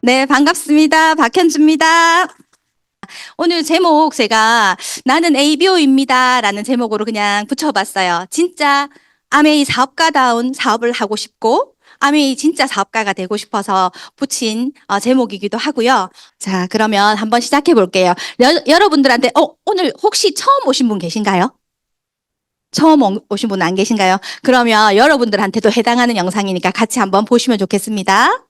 네, 반갑습니다. 박현주입니다. 오늘 제목 제가 나는 ABO입니다 라는 제목으로 그냥 붙여봤어요. 진짜 아메이 사업가다운 사업을 하고 싶고 아메이 진짜 사업가가 되고 싶어서 붙인 제목이기도 하고요. 자, 그러면 한번 시작해 볼게요. 여러분들한테 오늘 혹시 처음 오신 분 계신가요? 처음 오신 분 안 계신가요? 그러면 여러분들한테도 해당하는 영상이니까 같이 한번 보시면 좋겠습니다.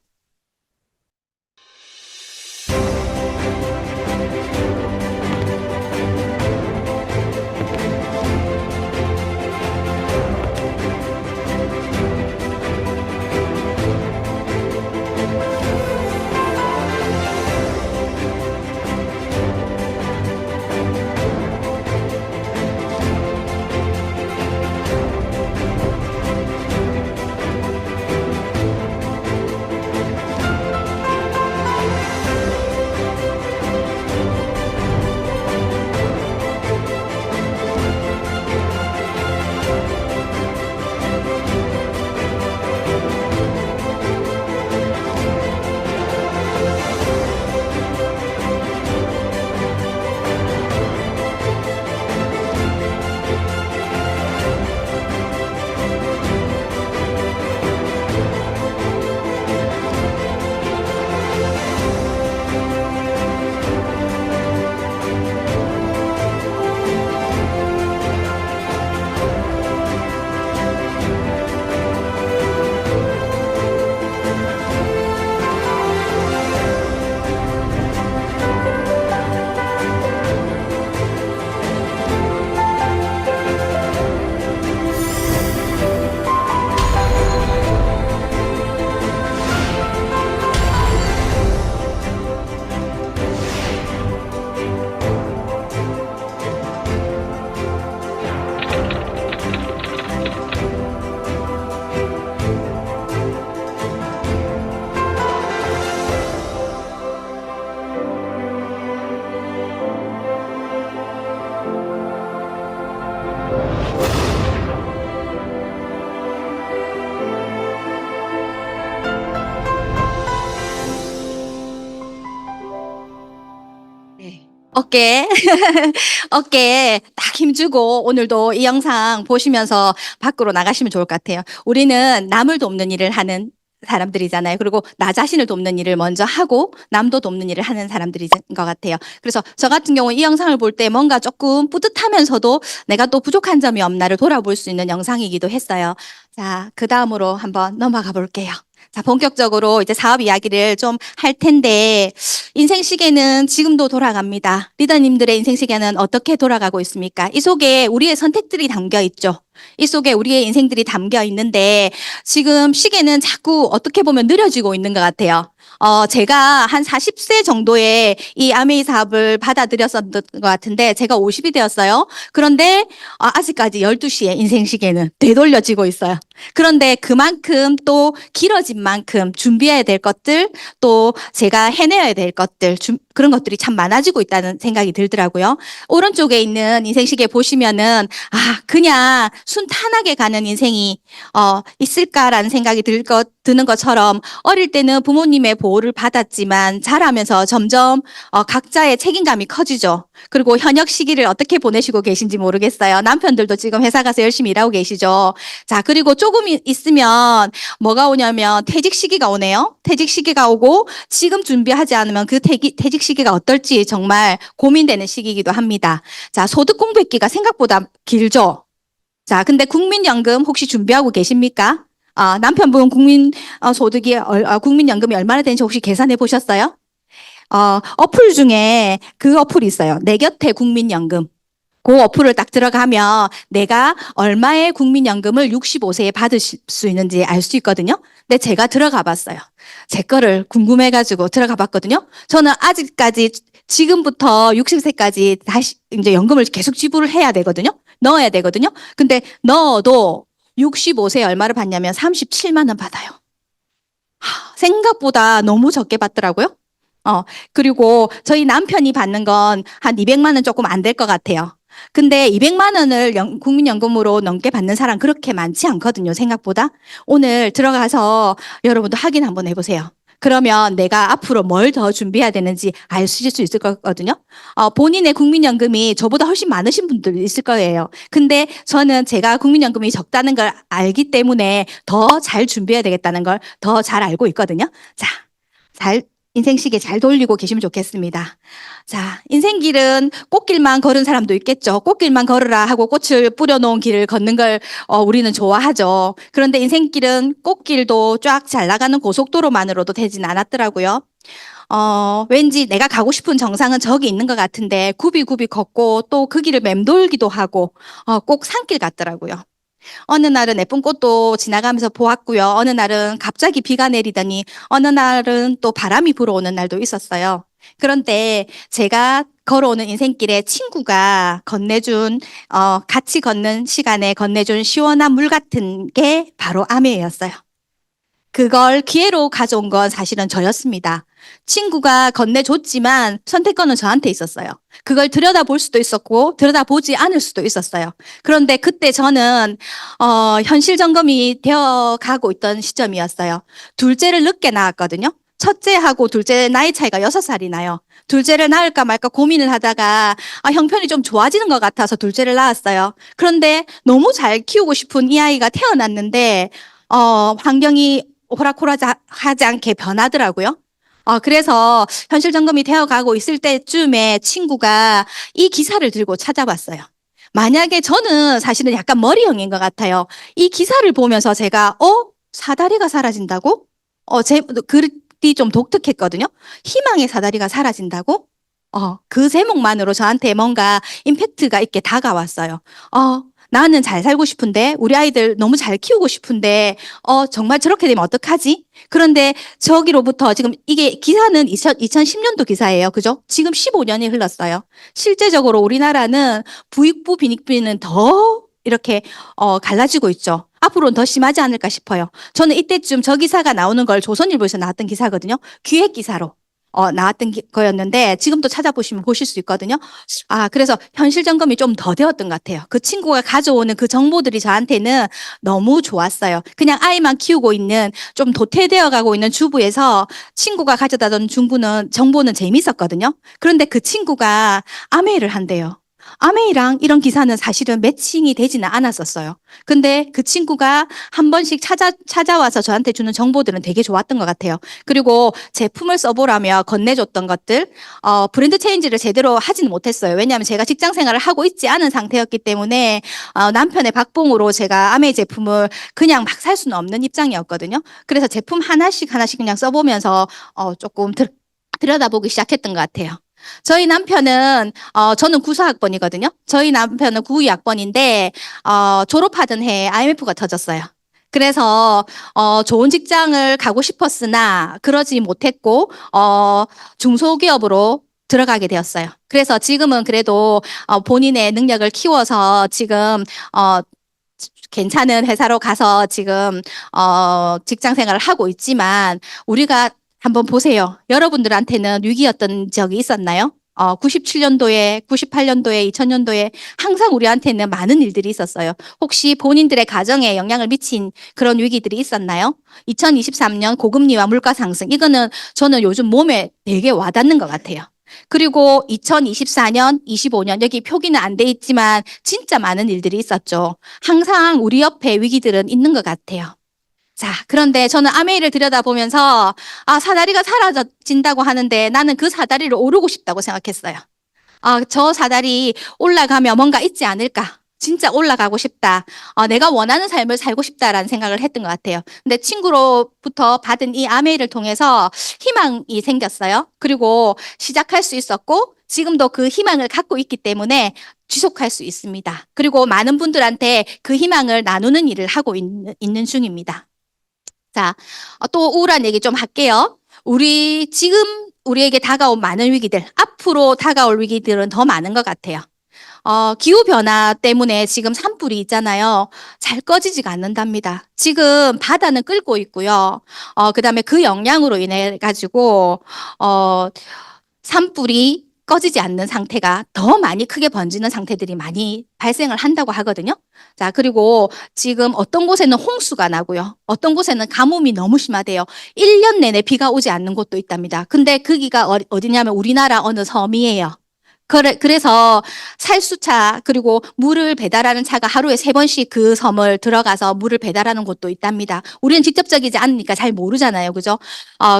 네. 어깨에 딱 힘주고 오늘도 이 영상 보시면서 밖으로 나가시면 좋을 것 같아요. 우리는 남을 돕는 일을 하는 사람들이잖아요. 그리고 나 자신을 돕는 일을 먼저 하고 남도 돕는 일을 하는 사람들인 것 같아요. 그래서 저 같은 경우 이 영상을 볼 때 뭔가 조금 뿌듯하면서도 내가 또 부족한 점이 없나를 돌아볼 수 있는 영상이기도 했어요. 자, 그 다음으로 한번 넘어가 볼게요. 자, 본격적으로 이제 사업 이야기를 좀 할 텐데, 인생 시계는 지금도 돌아갑니다. 리더님들의 인생 시계는 어떻게 돌아가고 있습니까? 이 속에 우리의 선택들이 담겨 있죠. 이 속에 우리의 인생들이 담겨 있는데, 지금 시계는 자꾸 어떻게 보면 느려지고 있는 것 같아요. 제가 한 40세 정도에 이 아메이 사업을 받아들였었던 것 같은데, 제가 50이 되었어요. 그런데, 아직까지 12시에 인생 시계는 되돌려지고 있어요. 그런데 그만큼 또 길어진 만큼 준비해야 될 것들, 또 제가 해내야 될 것들, 그런 것들이 참 많아지고 있다는 생각이 들더라고요. 오른쪽에 있는 인생시계 보시면은, 그냥 순탄하게 가는 인생이, 있을까라는 생각이 드는 것처럼 어릴 때는 부모님의 보호를 받았지만 자라면서 점점 각자의 책임감이 커지죠. 그리고 현역 시기를 어떻게 보내시고 계신지 모르겠어요. 남편들도 지금 회사 가서 열심히 일하고 계시죠. 자, 그리고 조금 있으면 뭐가 오냐면 퇴직 시기가 오네요. 퇴직 시기가 오고 지금 준비하지 않으면 그 퇴직 시기가 어떨지 정말 고민되는 시기이기도 합니다. 자, 소득 공백기가 생각보다 길죠. 자, 근데 국민연금 혹시 준비하고 계십니까? 남편분 국민연금이 얼마나 되는지 혹시 계산해 보셨어요? 어플 중에 그 어플이 있어요. 내 곁에 국민연금. 그 어플을 딱 들어가면 내가 얼마의 국민연금을 65세에 받을 수 있는지 알 수 있거든요. 근데 제가 들어가 봤어요. 제 거를 궁금해가지고 들어가 봤거든요. 저는 아직까지 지금부터 60세까지 다시 이제 연금을 계속 지불을 해야 되거든요. 넣어야 되거든요. 근데 넣어도 65세에 얼마를 받냐면 37만 원 받아요. 생각보다 너무 적게 받더라고요. 그리고 저희 남편이 받는 건 한 200만 원 조금 안 될 것 같아요. 근데 200만 원을 국민연금으로 넘게 받는 사람 그렇게 많지 않거든요, 생각보다. 오늘 들어가서 여러분도 확인 한번 해보세요. 그러면 내가 앞으로 뭘 더 준비해야 되는지 아실 수 있을 거거든요. 본인의 국민연금이 저보다 훨씬 많으신 분들 있을 거예요. 근데 저는 제가 국민연금이 적다는 걸 알기 때문에 더 잘 준비해야 되겠다는 걸 더 잘 알고 있거든요. 자, 잘, 인생 시계 잘 돌리고 계시면 좋겠습니다. 자, 인생길은 꽃길만 걸은 사람도 있겠죠. 꽃길만 걸으라 하고 꽃을 뿌려놓은 길을 걷는 걸 우리는 좋아하죠. 그런데 인생길은 꽃길도 쫙 잘 나가는 고속도로만으로도 되진 않았더라고요. 왠지 내가 가고 싶은 정상은 저기 있는 것 같은데 굽이굽이 걷고 또 그 길을 맴돌기도 하고 꼭 산길 같더라고요. 어느 날은 예쁜 꽃도 지나가면서 보았고요. 어느 날은 갑자기 비가 내리더니 어느 날은 또 바람이 불어오는 날도 있었어요. 그런데 제가 걸어오는 인생길에 친구가 건네준, 같이 걷는 시간에 건네준 시원한 물 같은 게 바로 아메였어요. 그걸 기회로 가져온 건 사실은 저였습니다. 친구가 건네줬지만 선택권은 저한테 있었어요. 그걸 들여다볼 수도 있었고 들여다보지 않을 수도 있었어요. 그런데 그때 저는 현실 점검이 되어 가고 있던 시점이었어요. 둘째를 늦게 낳았거든요. 첫째하고 둘째 나이 차이가 6살이 나요. 둘째를 낳을까 말까 고민을 하다가 형편이 좀 좋아지는 것 같아서 둘째를 낳았어요. 그런데 너무 잘 키우고 싶은 이 아이가 태어났는데 환경이 호락호락하지 않게 변하더라고요. 그래서 현실 점검이 되어 가고 있을 때쯤에 친구가 이 기사를 들고 찾아봤어요. 만약에 저는 사실은 약간 머리형인 것 같아요. 이 기사를 보면서 제가, 사다리가 사라진다고? 글이 좀 독특했거든요. 희망의 사다리가 사라진다고? 그 제목만으로 저한테 뭔가 임팩트가 있게 다가왔어요. 나는 잘 살고 싶은데, 우리 아이들 너무 잘 키우고 싶은데, 정말 저렇게 되면 어떡하지? 그런데 저기로부터 지금 이게 기사는 2010년도 기사예요. 그죠? 지금 15년이 흘렀어요. 실제적으로 우리나라는 부익부 빈익빈은 더 이렇게 갈라지고 있죠. 앞으로는 더 심하지 않을까 싶어요. 저는 이때쯤 저 기사가 나오는 걸 조선일보에서 나왔던 기사거든요. 기획 기사로. 나왔던 거였는데 지금도 찾아보시면 보실 수 있거든요. 그래서 현실 점검이 좀 더 되었던 것 같아요. 그 친구가 가져오는 그 정보들이 저한테는 너무 좋았어요. 그냥 아이만 키우고 있는 좀 도태되어 가고 있는 주부에서 친구가 가져다 준 정보는 재밌었거든요. 그런데 그 친구가 아메이를 한대요. 아메이랑 이런 기사는 사실은 매칭이 되지는 않았었어요. 근데 그 친구가 한 번씩 찾아와서 저한테 주는 정보들은 되게 좋았던 것 같아요. 그리고 제품을 써보라며 건네줬던 것들, 브랜드 체인지를 제대로 하지는 못했어요. 왜냐하면 제가 직장 생활을 하고 있지 않은 상태였기 때문에 남편의 박봉으로 제가 아메이 제품을 그냥 막 살 수는 없는 입장이었거든요. 그래서 제품 하나씩 하나씩 그냥 써보면서 조금 들여다보기 시작했던 것 같아요. 저희 남편은 저는 94학번이거든요. 저희 남편은 92학번인데 졸업하던 해에 IMF가 터졌어요. 그래서 좋은 직장을 가고 싶었으나 그러지 못했고 중소기업으로 들어가게 되었어요. 그래서 지금은 그래도 본인의 능력을 키워서 지금 괜찮은 회사로 가서 지금 직장 생활을 하고 있지만 우리가 한번 보세요. 여러분들한테는 위기였던 적이 있었나요? 97년도에, 98년도에, 2000년도에 항상 우리한테는 많은 일들이 있었어요. 혹시 본인들의 가정에 영향을 미친 그런 위기들이 있었나요? 2023년 고금리와 물가 상승. 이거는 저는 요즘 몸에 되게 와닿는 것 같아요. 그리고 2024년, 25년 여기 표기는 안 돼 있지만 진짜 많은 일들이 있었죠. 항상 우리 옆에 위기들은 있는 것 같아요. 자, 그런데 저는 아메이를 들여다보면서 사다리가 사라진다고 하는데 나는 그 사다리를 오르고 싶다고 생각했어요. 저 사다리 올라가면 뭔가 있지 않을까? 진짜 올라가고 싶다. 내가 원하는 삶을 살고 싶다라는 생각을 했던 것 같아요. 근데 친구로부터 받은 이 아메이를 통해서 희망이 생겼어요. 그리고 시작할 수 있었고 지금도 그 희망을 갖고 있기 때문에 지속할 수 있습니다. 그리고 많은 분들한테 그 희망을 나누는 일을 하고 있는 중입니다. 자, 또 우울한 얘기 좀 할게요. 지금 우리에게 다가온 많은 위기들, 앞으로 다가올 위기들은 더 많은 것 같아요. 기후변화 때문에 지금 산불이 있잖아요. 잘 꺼지지가 않는답니다. 지금 바다는 끓고 있고요. 그 다음에 그 영향으로 인해 가지고, 산불이 꺼지지 않는 상태가 더 많이 크게 번지는 상태들이 많이 발생을 한다고 하거든요. 자, 그리고 지금 어떤 곳에는 홍수가 나고요. 어떤 곳에는 가뭄이 너무 심하대요. 1년 내내 비가 오지 않는 곳도 있답니다. 근데 거기가 어디냐면 우리나라 어느 섬이에요. 그래서 살수차 그리고 물을 배달하는 차가 하루에 3번씩 그 섬을 들어가서 물을 배달하는 곳도 있답니다. 우리는 직접적이지 않으니까 잘 모르잖아요. 그죠?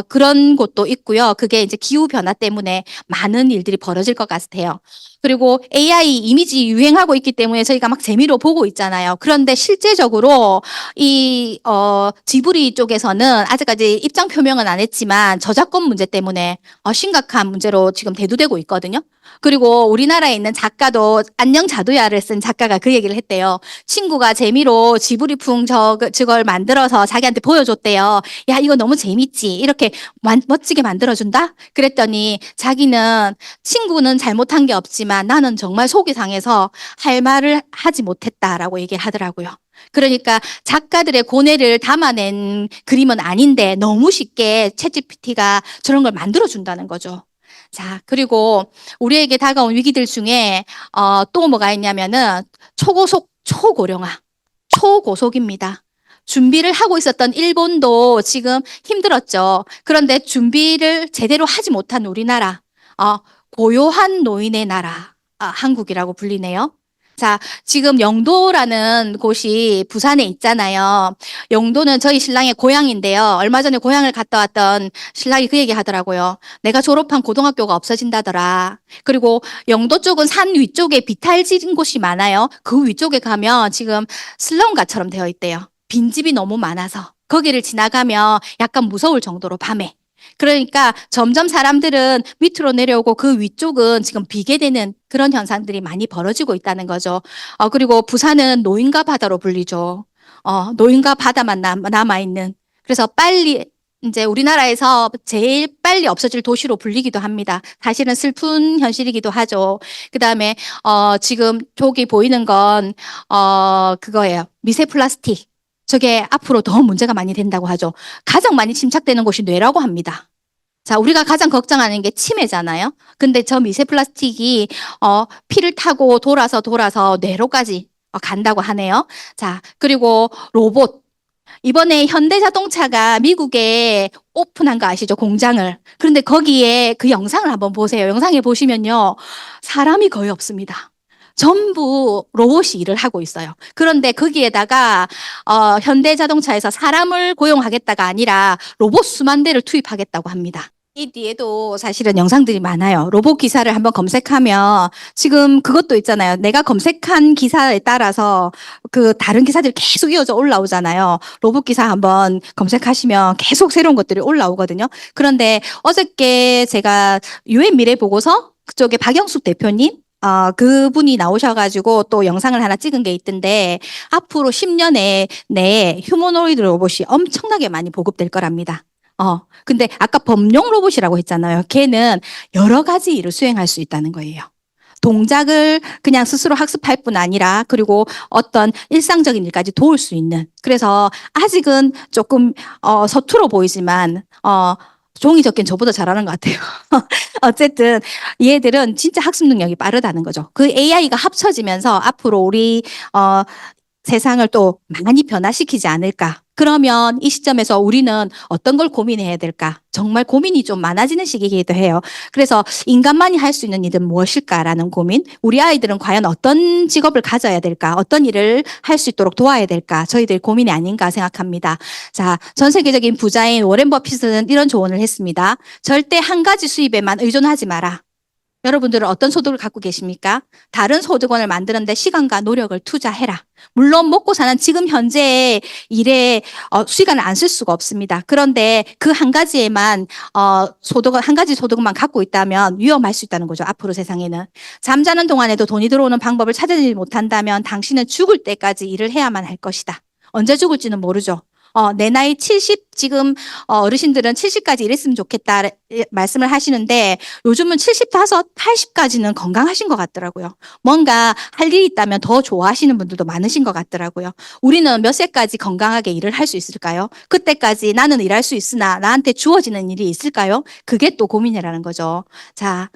그런 곳도 있고요. 그게 이제 기후 변화 때문에 많은 일들이 벌어질 것 같아요. 그리고 AI 이미지 유행하고 있기 때문에 저희가 막 재미로 보고 있잖아요. 그런데 실제적으로 이 지브리 쪽에서는 아직까지 입장 표명은 안 했지만 저작권 문제 때문에 심각한 문제로 지금 대두되고 있거든요. 그리고 우리나라에 있는 작가도 안녕 자두야를 쓴 작가가 그 얘기를 했대요. 친구가 재미로 지브리풍 저걸 만들어서 자기한테 보여줬대요. 야, 이거 너무 재밌지? 이렇게 멋지게 만들어준다? 그랬더니 자기는 친구는 잘못한 게 없지만 나는 정말 속이 상해서 할 말을 하지 못했다라고 얘기하더라고요. 그러니까 작가들의 고뇌를 담아낸 그림은 아닌데 너무 쉽게 챗GPT가 저런 걸 만들어준다는 거죠. 자, 그리고 우리에게 다가온 위기들 중에 또 뭐가 있냐면은 초고속, 초고령화, 초고속입니다. 준비를 하고 있었던 일본도 지금 힘들었죠. 그런데 준비를 제대로 하지 못한 우리나라, 고요한 노인의 나라, 한국이라고 불리네요. 자, 지금 영도라는 곳이 부산에 있잖아요. 영도는 저희 신랑의 고향인데요. 얼마 전에 고향을 갔다 왔던 신랑이 그 얘기 하더라고요. 내가 졸업한 고등학교가 없어진다더라. 그리고 영도 쪽은 산 위쪽에 비탈진 곳이 많아요. 그 위쪽에 가면 지금 슬럼가처럼 되어 있대요. 빈집이 너무 많아서. 거기를 지나가면 약간 무서울 정도로 밤에. 그러니까 점점 사람들은 밑으로 내려오고 그 위쪽은 지금 비게 되는 그런 현상들이 많이 벌어지고 있다는 거죠. 그리고 부산은 노인과 바다로 불리죠. 노인과 바다만 남아있는. 그래서 빨리 이제 우리나라에서 제일 빨리 없어질 도시로 불리기도 합니다. 사실은 슬픈 현실이기도 하죠. 그 다음에, 지금 저기 보이는 건, 그거예요. 미세 플라스틱. 저게 앞으로 더 문제가 많이 된다고 하죠. 가장 많이 침착되는 곳이 뇌라고 합니다. 자, 우리가 가장 걱정하는 게 치매잖아요. 근데 저 미세 플라스틱이 피를 타고 돌아서 뇌로까지 간다고 하네요. 자, 그리고 로봇. 이번에 현대자동차가 미국에 오픈한 거 아시죠? 공장을. 그런데 거기에 그 영상을 한번 보세요. 영상에 보시면요. 사람이 거의 없습니다. 전부 로봇이 일을 하고 있어요. 그런데 거기에다가 현대자동차에서 사람을 고용하겠다가 아니라 로봇 수만 대를 투입하겠다고 합니다. 이 뒤에도 사실은 영상들이 많아요. 로봇 기사를 한번 검색하면 지금 그것도 있잖아요. 내가 검색한 기사에 따라서 그 다른 기사들이 계속 이어져 올라오잖아요. 로봇 기사 한번 검색하시면 계속 새로운 것들이 올라오거든요. 그런데 어저께 제가 유엔 미래 보고서 그쪽에 박영숙 대표님 그분이 나오셔가지고 또 영상을 하나 찍은 게 있던데 앞으로 10년에 내에 휴머노이드 로봇이 엄청나게 많이 보급될 거랍니다. 근데 아까 범용 로봇이라고 했잖아요. 걔는 여러 가지 일을 수행할 수 있다는 거예요. 동작을 그냥 스스로 학습할 뿐 아니라 그리고 어떤 일상적인 일까지 도울 수 있는. 그래서 아직은 조금 서툴어 보이지만 종이 접기는 저보다 잘하는 것 같아요. 어쨌든 얘들은 진짜 학습 능력이 빠르다는 거죠. 그 AI가 합쳐지면서 앞으로 우리 세상을 또 많이 변화시키지 않을까. 그러면 이 시점에서 우리는 어떤 걸 고민해야 될까? 정말 고민이 좀 많아지는 시기이기도 해요. 그래서 인간만이 할 수 있는 일은 무엇일까라는 고민. 우리 아이들은 과연 어떤 직업을 가져야 될까? 어떤 일을 할 수 있도록 도와야 될까? 저희들 고민이 아닌가 생각합니다. 자, 전 세계적인 부자인 워렌 버핏은 이런 조언을 했습니다. 절대 한 가지 수입에만 의존하지 마라. 여러분들은 어떤 소득을 갖고 계십니까? 다른 소득원을 만드는데 시간과 노력을 투자해라. 물론 먹고 사는 지금 현재의 일에 시간을 안 쓸 수가 없습니다. 그런데 그 한 가지에만 한 가지 소득만 갖고 있다면 위험할 수 있다는 거죠. 앞으로 세상에는. 잠자는 동안에도 돈이 들어오는 방법을 찾지 못한다면 당신은 죽을 때까지 일을 해야만 할 것이다. 언제 죽을지는 모르죠. 내 나이 70, 지금 어르신들은 70까지 일했으면 좋겠다 말씀을 하시는데 요즘은 75, 80까지는 건강하신 것 같더라고요. 뭔가 할 일이 있다면 더 좋아하시는 분들도 많으신 것 같더라고요. 우리는 몇 세까지 건강하게 일을 할 수 있을까요? 그때까지 나는 일할 수 있으나 나한테 주어지는 일이 있을까요? 그게 또 고민이라는 거죠. 자,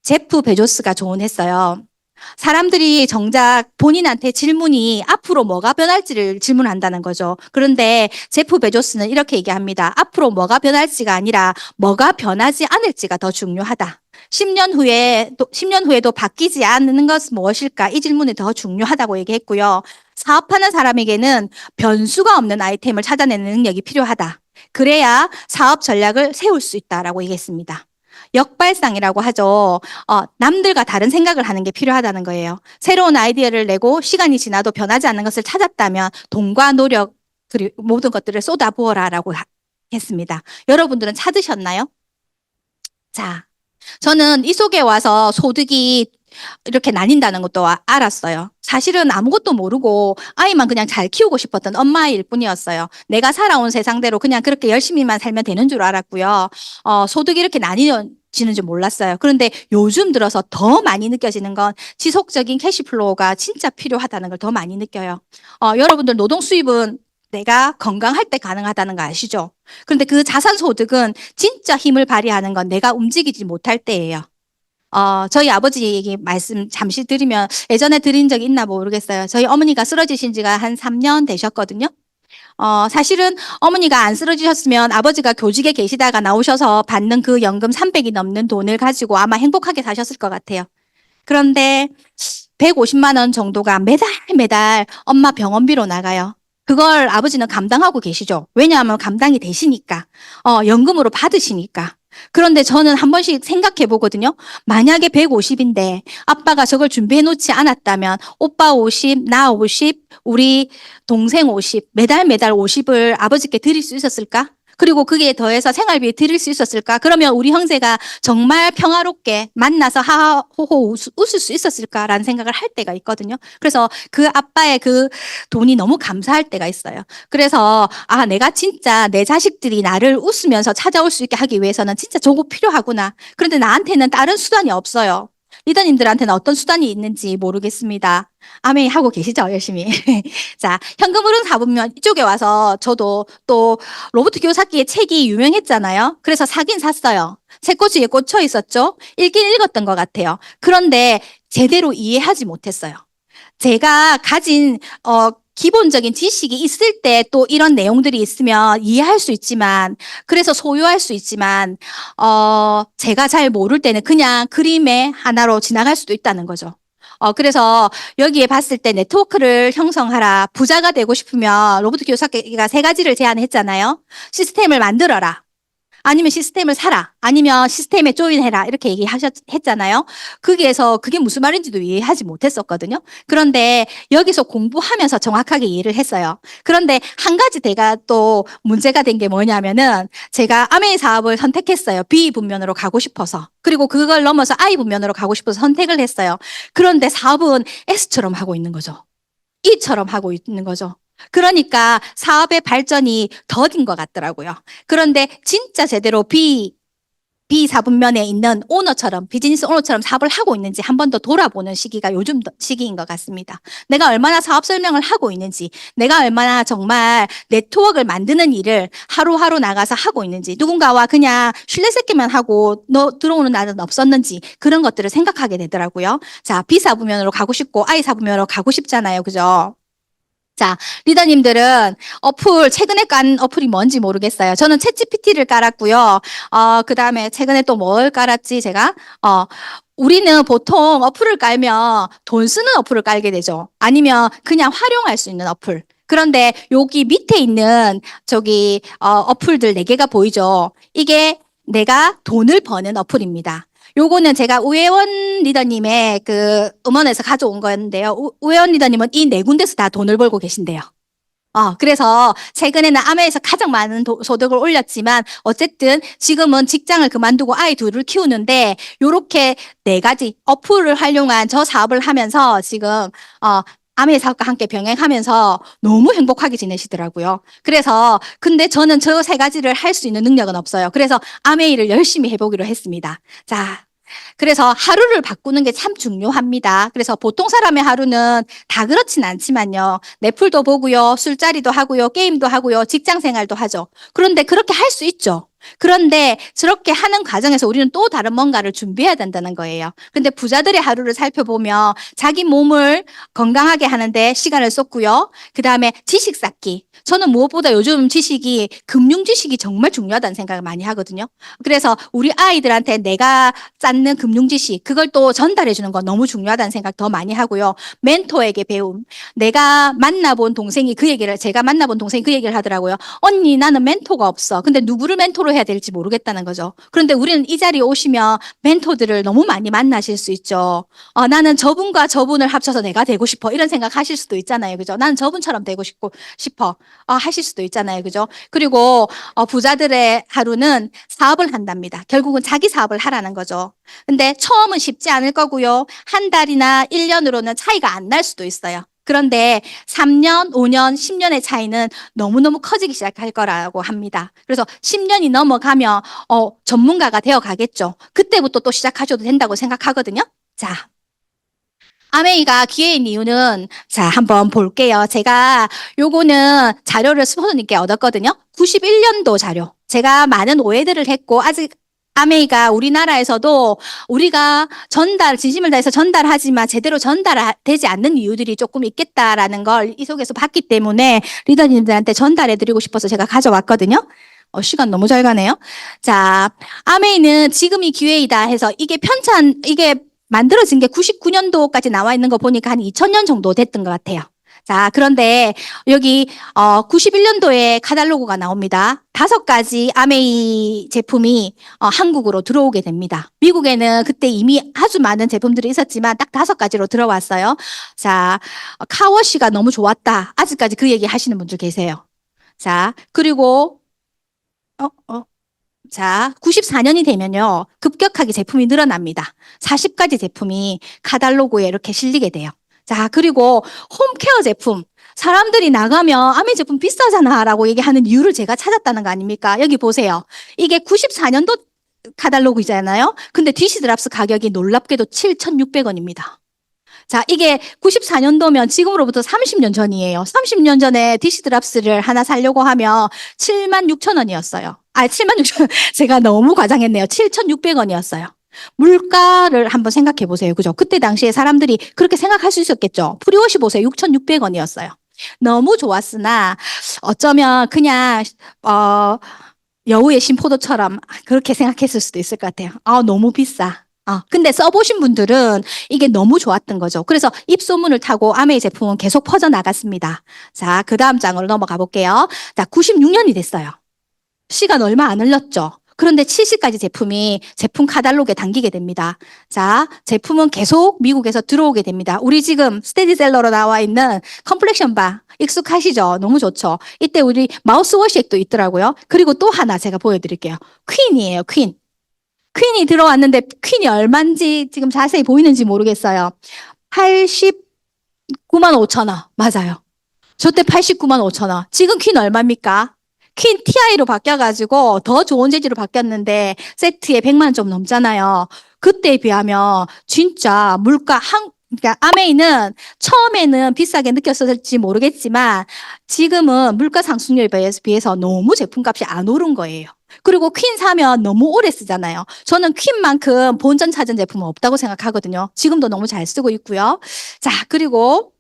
제프 베조스가 조언했어요. 사람들이 정작 본인한테 질문이 앞으로 뭐가 변할지를 질문한다는 거죠. 그런데 제프 베조스는 이렇게 얘기합니다. 앞으로 뭐가 변할지가 아니라 뭐가 변하지 않을지가 더 중요하다. 10년 후에도 바뀌지 않는 것은 무엇일까? 이 질문이 더 중요하다고 얘기했고요. 사업하는 사람에게는 변수가 없는 아이템을 찾아내는 능력이 필요하다. 그래야 사업 전략을 세울 수 있다라고 얘기했습니다. 역발상이라고 하죠. 남들과 다른 생각을 하는 게 필요하다는 거예요. 새로운 아이디어를 내고 시간이 지나도 변하지 않는 것을 찾았다면 돈과 노력 그리고 모든 것들을 쏟아부어라라고 했습니다. 여러분들은 찾으셨나요? 자, 저는 이 속에 와서 소득이 이렇게 나뉜다는 것도 알았어요. 사실은 아무것도 모르고 아이만 그냥 잘 키우고 싶었던 엄마일 뿐이었어요. 내가 살아온 세상대로 그냥 그렇게 열심히만 살면 되는 줄 알았고요. 소득이 이렇게 나뉘어지는 줄 몰랐어요. 그런데 요즘 들어서 더 많이 느껴지는 건 지속적인 캐시플로우가 진짜 필요하다는 걸 더 많이 느껴요. 여러분들 노동 수입은 내가 건강할 때 가능하다는 거 아시죠? 그런데 그 자산 소득은 진짜 힘을 발휘하는 건 내가 움직이지 못할 때예요. 저희 아버지 얘기 말씀 잠시 드리면 예전에 드린 적 있나 모르겠어요. 저희 어머니가 쓰러지신 지가 한 3년 되셨거든요. 사실은 어머니가 안 쓰러지셨으면 아버지가 교직에 계시다가 나오셔서 받는 그 연금 300이 넘는 돈을 가지고 아마 행복하게 사셨을 것 같아요. 그런데 150만 원 정도가 매달 엄마 병원비로 나가요. 그걸 아버지는 감당하고 계시죠. 왜냐하면 감당이 되시니까. 연금으로 받으시니까. 그런데 저는 한 번씩 생각해 보거든요. 만약에 150인데 아빠가 저걸 준비해 놓지 않았다면 오빠 50, 나 50, 우리 동생 50, 매달 50을 아버지께 드릴 수 있었을까? 그리고 그게 더해서 생활비에 드릴 수 있었을까? 그러면 우리 형제가 정말 평화롭게 만나서 하하호호 웃을 수 있었을까라는 생각을 할 때가 있거든요. 그래서 그 아빠의 그 돈이 너무 감사할 때가 있어요. 그래서 내가 진짜 내 자식들이 나를 웃으면서 찾아올 수 있게 하기 위해서는 진짜 저거 필요하구나. 그런데 나한테는 다른 수단이 없어요. 리더님들한테는 어떤 수단이 있는지 모르겠습니다. 아멘 하고 계시죠? 열심히. 자, 현금흐름 사보면 이쪽에 와서 저도 또 로버트 키요사키의 책이 유명했잖아요. 그래서 사긴 샀어요. 새 꽃이 꽂혀 있었죠? 읽긴 읽었던 것 같아요. 그런데 제대로 이해하지 못했어요. 제가 가진 기본적인 지식이 있을 때 또 이런 내용들이 있으면 이해할 수 있지만, 그래서 소유할 수 있지만, 제가 잘 모를 때는 그냥 그림의 하나로 지나갈 수도 있다는 거죠. 그래서 여기에 봤을 때 네트워크를 형성하라. 부자가 되고 싶으면 로버트 키요사키가 세 가지를 제안했잖아요. 시스템을 만들어라. 아니면 시스템을 사라. 아니면 시스템에 조인해라. 이렇게 했잖아요. 거기에서 그게 무슨 말인지도 이해하지 못했었거든요. 그런데 여기서 공부하면서 정확하게 이해를 했어요. 그런데 한 가지 제가 또 문제가 된 게 뭐냐면은 제가 아메이 사업을 선택했어요. B 분면으로 가고 싶어서. 그리고 그걸 넘어서 I 분면으로 가고 싶어서 선택을 했어요. 그런데 사업은 S처럼 하고 있는 거죠. E처럼 하고 있는 거죠. 그러니까 사업의 발전이 더딘 것 같더라고요. 그런데 진짜 제대로 B4분면에 있는 오너처럼, 비즈니스 오너처럼 사업을 하고 있는지 한 번 더 돌아보는 시기가 요즘 시기인 것 같습니다. 내가 얼마나 사업 설명을 하고 있는지, 내가 얼마나 정말 네트워크를 만드는 일을 하루하루 나가서 하고 있는지, 누군가와 그냥 술래새끼만 하고 너 들어오는 날은 없었는지, 그런 것들을 생각하게 되더라고요. 자, B4분면으로 가고 싶고 I4분면으로 가고 싶잖아요. 그죠? 자, 리더님들은 최근에 깐 어플이 뭔지 모르겠어요. 저는 챗GPT를 깔았고요. 그 다음에 최근에 또 뭘 깔았지, 제가? 우리는 보통 어플을 깔면 돈 쓰는 어플을 깔게 되죠. 아니면 그냥 활용할 수 있는 어플. 그런데 여기 밑에 있는 어플들 4개가 보이죠? 이게 내가 돈을 버는 어플입니다. 요거는 제가 우혜원 리더님의 그 음원에서 가져온 건데요. 우혜원 리더님은 이 4군데서 다 돈을 벌고 계신데요. 그래서 최근에는 아메에서 가장 많은 소득을 올렸지만 어쨌든 지금은 직장을 그만두고 아이 둘을 키우는데 요렇게 4가지 어플을 활용한 저 사업을 하면서 지금 아메 사업과 함께 병행하면서 너무 행복하게 지내시더라고요. 그래서 근데 저는 저 3가지를 할 수 있는 능력은 없어요. 그래서 아메이를 열심히 해보기로 했습니다. 자, 그래서 하루를 바꾸는 게 참 중요합니다. 그래서 보통 사람의 하루는 다 그렇진 않지만요. 넷플도 보고요, 술자리도 하고요, 게임도 하고요, 직장 생활도 하죠. 그런데 그렇게 할 수 있죠. 그런데 저렇게 하는 과정에서 우리는 또 다른 뭔가를 준비해야 된다는 거예요. 근데 부자들의 하루를 살펴보면 자기 몸을 건강하게 하는데 시간을 썼고요. 그 다음에 지식 쌓기. 저는 무엇보다 요즘 지식이, 금융 지식이 정말 중요하다는 생각을 많이 하거든요. 그래서 우리 아이들한테 내가 쌓는 금융 지식, 그걸 또 전달해 주는 거 너무 중요하다는 생각 더 많이 하고요. 멘토에게 배움. 내가 만나본 동생이 그 얘기를, 제가 만나본 동생이 그 얘기를 하더라고요. 언니, 나는 멘토가 없어. 근데 누구를 멘토로 해야 될지 모르겠다는 거죠. 그런데 우리는 이 자리에 오시면 멘토들을 너무 많이 만나실 수 있죠. 나는 저분과 저분을 합쳐서 내가 되고 싶어. 이런 생각 하실 수도 있잖아요. 그죠? 나는 저분처럼 되고 싶어. 하실 수도 있잖아요. 그죠? 그리고 부자들의 하루는 사업을 한답니다. 결국은 자기 사업을 하라는 거죠. 근데 처음은 쉽지 않을 거고요. 한 달이나 1년으로는 차이가 안 날 수도 있어요. 그런데 3년, 5년, 10년의 차이는 너무너무 커지기 시작할 거라고 합니다. 그래서 10년이 넘어가면 전문가가 되어 가겠죠. 그때부터 또 시작하셔도 된다고 생각하거든요. 자, 아메이가 기회인 이유는 자, 한번 볼게요. 제가 요거는 자료를 스포츠님께 얻었거든요. 91년도 자료. 제가 많은 오해들을 했고 아직 아메이가 우리나라에서도 우리가 진심을 다해서 전달하지만 제대로 전달되지 않는 이유들이 조금 있겠다라는 걸 이 속에서 봤기 때문에 리더님들한테 전달해드리고 싶어서 제가 가져왔거든요. 시간 너무 잘 가네요. 자, 아메이는 지금이 기회이다 해서 이게 만들어진 게 99년도까지 나와 있는 거 보니까 한 2000년 정도 됐던 것 같아요. 자, 그런데 여기 91년도에 카탈로그가 나옵니다. 5가지 아메이 제품이 한국으로 들어오게 됩니다. 미국에는 그때 이미 아주 많은 제품들이 있었지만 딱 5가지로 들어왔어요. 자, 카워시가 너무 좋았다. 아직까지 그 얘기 하시는 분들 계세요. 자, 그리고 자, 94년이 되면요. 급격하게 제품이 늘어납니다. 40가지 제품이 카탈로그에 이렇게 실리게 돼요. 자, 그리고 홈케어 제품. 사람들이 나가면 아메 제품 비싸잖아 라고 얘기하는 이유를 제가 찾았다는 거 아닙니까? 여기 보세요. 이게 94년도 카탈로그잖아요. 근데 디시드랍스 가격이 놀랍게도 7,600원입니다. 자, 이게 94년도면 지금으로부터 30년 전이에요. 30년 전에 디시드랍스를 하나 사려고 하면 76,000원이었어요. 76,000원. 제가 너무 과장했네요. 7,600원이었어요. 물가를 한번 생각해 보세요. 그죠? 그때 당시에 사람들이 그렇게 생각할 수 있었겠죠. 프리워시 보세요. 6,600원이었어요. 너무 좋았으나 어쩌면 그냥 여우의 신포도처럼 그렇게 생각했을 수도 있을 것 같아요. 너무 비싸. 근데 써보신 분들은 이게 너무 좋았던 거죠. 그래서 입소문을 타고 아메이 제품은 계속 퍼져나갔습니다. 자, 그 다음 장으로 넘어가 볼게요. 자, 96년이 됐어요. 시간 얼마 안 흘렀죠. 그런데 70가지 제품이 제품 카탈로그에 담기게 됩니다. 자, 제품은 계속 미국에서 들어오게 됩니다. 우리 지금 스테디셀러로 나와 있는 컴플렉션 바 익숙하시죠? 너무 좋죠. 이때 우리 마우스워시액도 있더라고요. 그리고 또 하나 제가 보여드릴게요. 퀸이에요, 퀸. 퀸이 들어왔는데 퀸이 얼마인지 지금 자세히 보이는지 모르겠어요. 89만 5천 원. 맞아요. 저 때 89만 5천 원. 지금 퀸 얼마입니까? 퀸 TI로 바뀌어가지고 더 좋은 재질로 바뀌었는데 세트에 100만 원 좀 넘잖아요. 그때에 비하면 진짜 그러니까 아메이는 처음에는 비싸게 느꼈을지 모르겠지만 지금은 물가 상승률에 비해서 너무 제품값이 안 오른 거예요. 그리고 퀸 사면 너무 오래 쓰잖아요. 저는 퀸만큼 본전 찾은 제품은 없다고 생각하거든요. 지금도 너무 잘 쓰고 있고요. 자, 그리고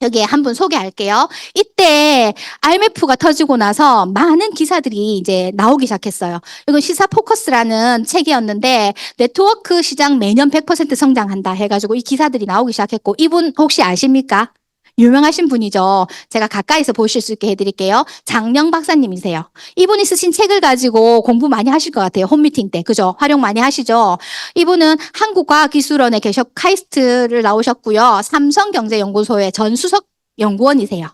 여기에 한 분 소개할게요. 이때 IMF가 터지고 나서 많은 기사들이 이제 나오기 시작했어요. 이건 시사 포커스라는 책이었는데 네트워크 시장 매년 100% 성장한다 해가지고 이 기사들이 나오기 시작했고 이분 혹시 아십니까? 유명하신 분이죠. 제가 가까이서 보실 수 있게 해드릴게요. 장령 박사님이세요. 이분이 쓰신 책을 가지고 공부 많이 하실 것 같아요. 홈미팅 때. 그죠? 활용 많이 하시죠? 이분은 한국과학기술원에 카이스트를 나오셨고요. 삼성경제연구소의 전수석 연구원이세요.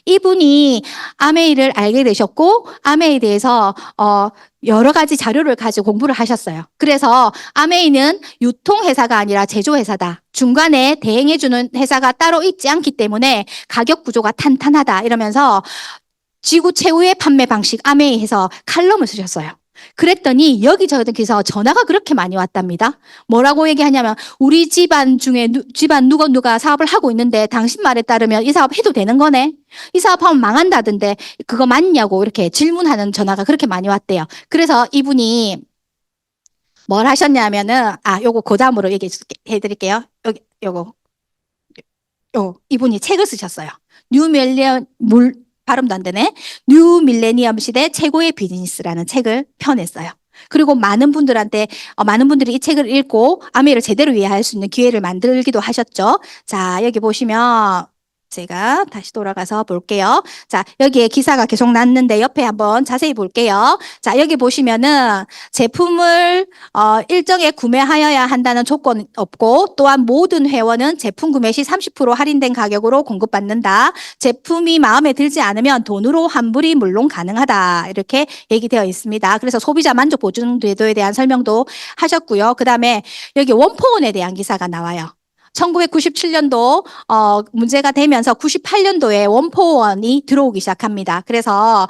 이분이 아메이를 알게 되셨고 아메이에 대해서 여러 가지 자료를 가지고 공부를 하셨어요. 그래서 아메이는 유통회사가 아니라 제조회사다. 중간에 대행해주는 회사가 따로 있지 않기 때문에 가격 구조가 탄탄하다. 이러면서 지구 최후의 판매 방식 아메이 해서 칼럼을 쓰셨어요. 그랬더니 여기저기서 전화가 그렇게 많이 왔답니다. 뭐라고 얘기하냐면 우리 집안 중에 집안 누가 사업을 하고 있는데 당신 말에 따르면 이 사업 해도 되는 거네. 이 사업하면 망한다던데 그거 맞냐고 이렇게 질문하는 전화가 그렇게 많이 왔대요. 그래서 이분이 뭘 하셨냐면은 요거 그 다음으로 얘기해 드릴게요. 여기 요거 이분이 책을 쓰셨어요. 뉴 밀레니엄 발음도 안 되네. 뉴 밀레니엄 시대 최고의 비즈니스라는 책을 펴냈어요. 그리고 많은 분들한테 많은 분들이 이 책을 읽고 아메이를 제대로 이해할 수 있는 기회를 만들기도 하셨죠. 자, 여기 보시면 제가 다시 돌아가서 볼게요. 자, 여기에 기사가 계속 났는데 옆에 한번 자세히 볼게요. 자, 여기 보시면은 제품을 일정에 구매하여야 한다는 조건 없고 또한 모든 회원은 제품 구매 시 30% 할인된 가격으로 공급받는다. 제품이 마음에 들지 않으면 돈으로 환불이 물론 가능하다. 이렇게 얘기되어 있습니다. 그래서 소비자 만족 보증 제도에 대한 설명도 하셨고요. 그다음에 여기 원포원에 대한 기사가 나와요. 1997년도 문제가 되면서 98년도에 원포원이 들어오기 시작합니다. 그래서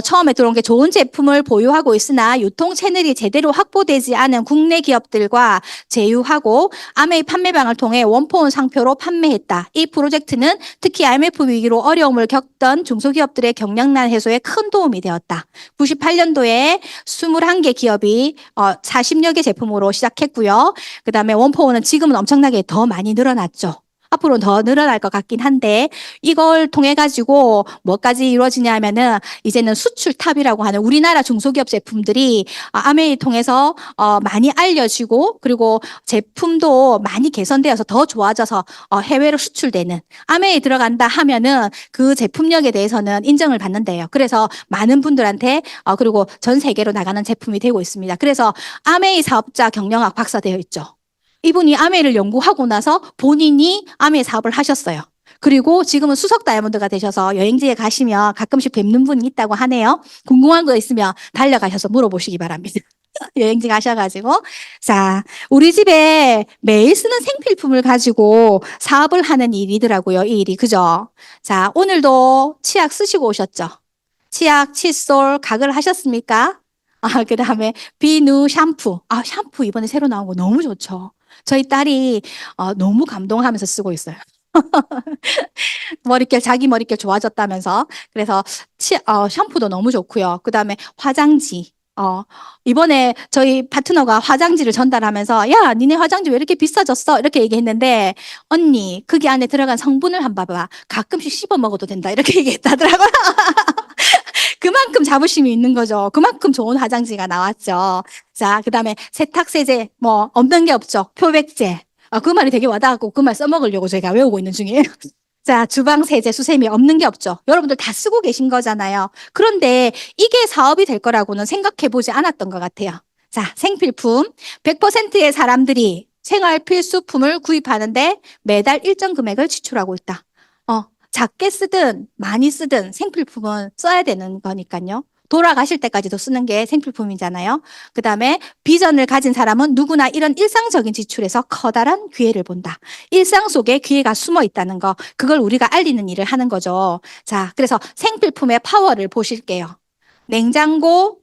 처음에 들어온 게 좋은 제품을 보유하고 있으나 유통 채널이 제대로 확보되지 않은 국내 기업들과 제휴하고 아메이 판매방을 통해 원포원 상표로 판매했다. 이 프로젝트는 특히 IMF 위기로 어려움을 겪던 중소기업들의 경영난 해소에 큰 도움이 되었다. 98년도에 21개 기업이 40여 개 제품으로 시작했고요. 그다음에 원포원은 지금은 엄청나게 더 많이 늘어났죠. 앞으로 더 늘어날 것 같긴 한데 이걸 통해 가지고 뭐까지 이루어지냐 하면은 이제는 수출탑이라고 하는 우리나라 중소기업 제품들이 아메이 통해서 많이 알려지고 그리고 제품도 많이 개선되어서 더 좋아져서 해외로 수출되는 아메이 들어간다 하면은 그 제품력에 대해서는 인정을 받는데요. 그래서 많은 분들한테 그리고 전 세계로 나가는 제품이 되고 있습니다. 그래서 아메이 사업자 경영학 박사 되어 있죠. 이분이 아메이를 연구하고 나서 본인이 아메이 사업을 하셨어요. 그리고 지금은 수석 다이아몬드가 되셔서 여행지에 가시면 가끔씩 뵙는 분이 있다고 하네요. 궁금한 거 있으면 달려가셔서 물어보시기 바랍니다. 여행지 가셔가지고. 자, 우리 집에 매일 쓰는 생필품을 가지고 사업을 하는 일이더라고요. 이 일이. 그죠? 자, 오늘도 치약 쓰시고 오셨죠? 치약, 칫솔, 각을 하셨습니까? 그 다음에 비누, 샴푸. 샴푸 이번에 새로 나온 거 너무 좋죠. 저희 딸이 너무 감동하면서 쓰고 있어요. 자기 머릿결 좋아졌다면서. 그래서 샴푸도 너무 좋고요. 그 다음에 화장지. 이번에 저희 파트너가 화장지를 전달하면서 야, 니네 화장지 왜 이렇게 비싸졌어? 이렇게 얘기했는데 언니, 거기 안에 들어간 성분을 한번 봐봐. 가끔씩 씹어 먹어도 된다. 이렇게 얘기했다더라고요. 그만큼 자부심이 있는 거죠. 그만큼 좋은 화장지가 나왔죠. 자, 그 다음에 세탁세제, 없는 게 없죠. 표백제. 그 말이 되게 와닿았고, 그 말 써먹으려고 제가 외우고 있는 중이에요. 자, 주방세제, 수세미 없는 게 없죠. 여러분들 다 쓰고 계신 거잖아요. 그런데 이게 사업이 될 거라고는 생각해 보지 않았던 것 같아요. 자, 생필품. 100%의 사람들이 생활 필수품을 구입하는데 매달 일정 금액을 지출하고 있다. 작게 쓰든 많이 쓰든 생필품은 써야 되는 거니까요. 돌아가실 때까지도 쓰는 게 생필품이잖아요. 그 다음에 비전을 가진 사람은 누구나 이런 일상적인 지출에서 커다란 기회를 본다. 일상 속에 기회가 숨어 있다는 거, 그걸 우리가 알리는 일을 하는 거죠. 자, 그래서 생필품의 파워를 보실게요. 냉장고,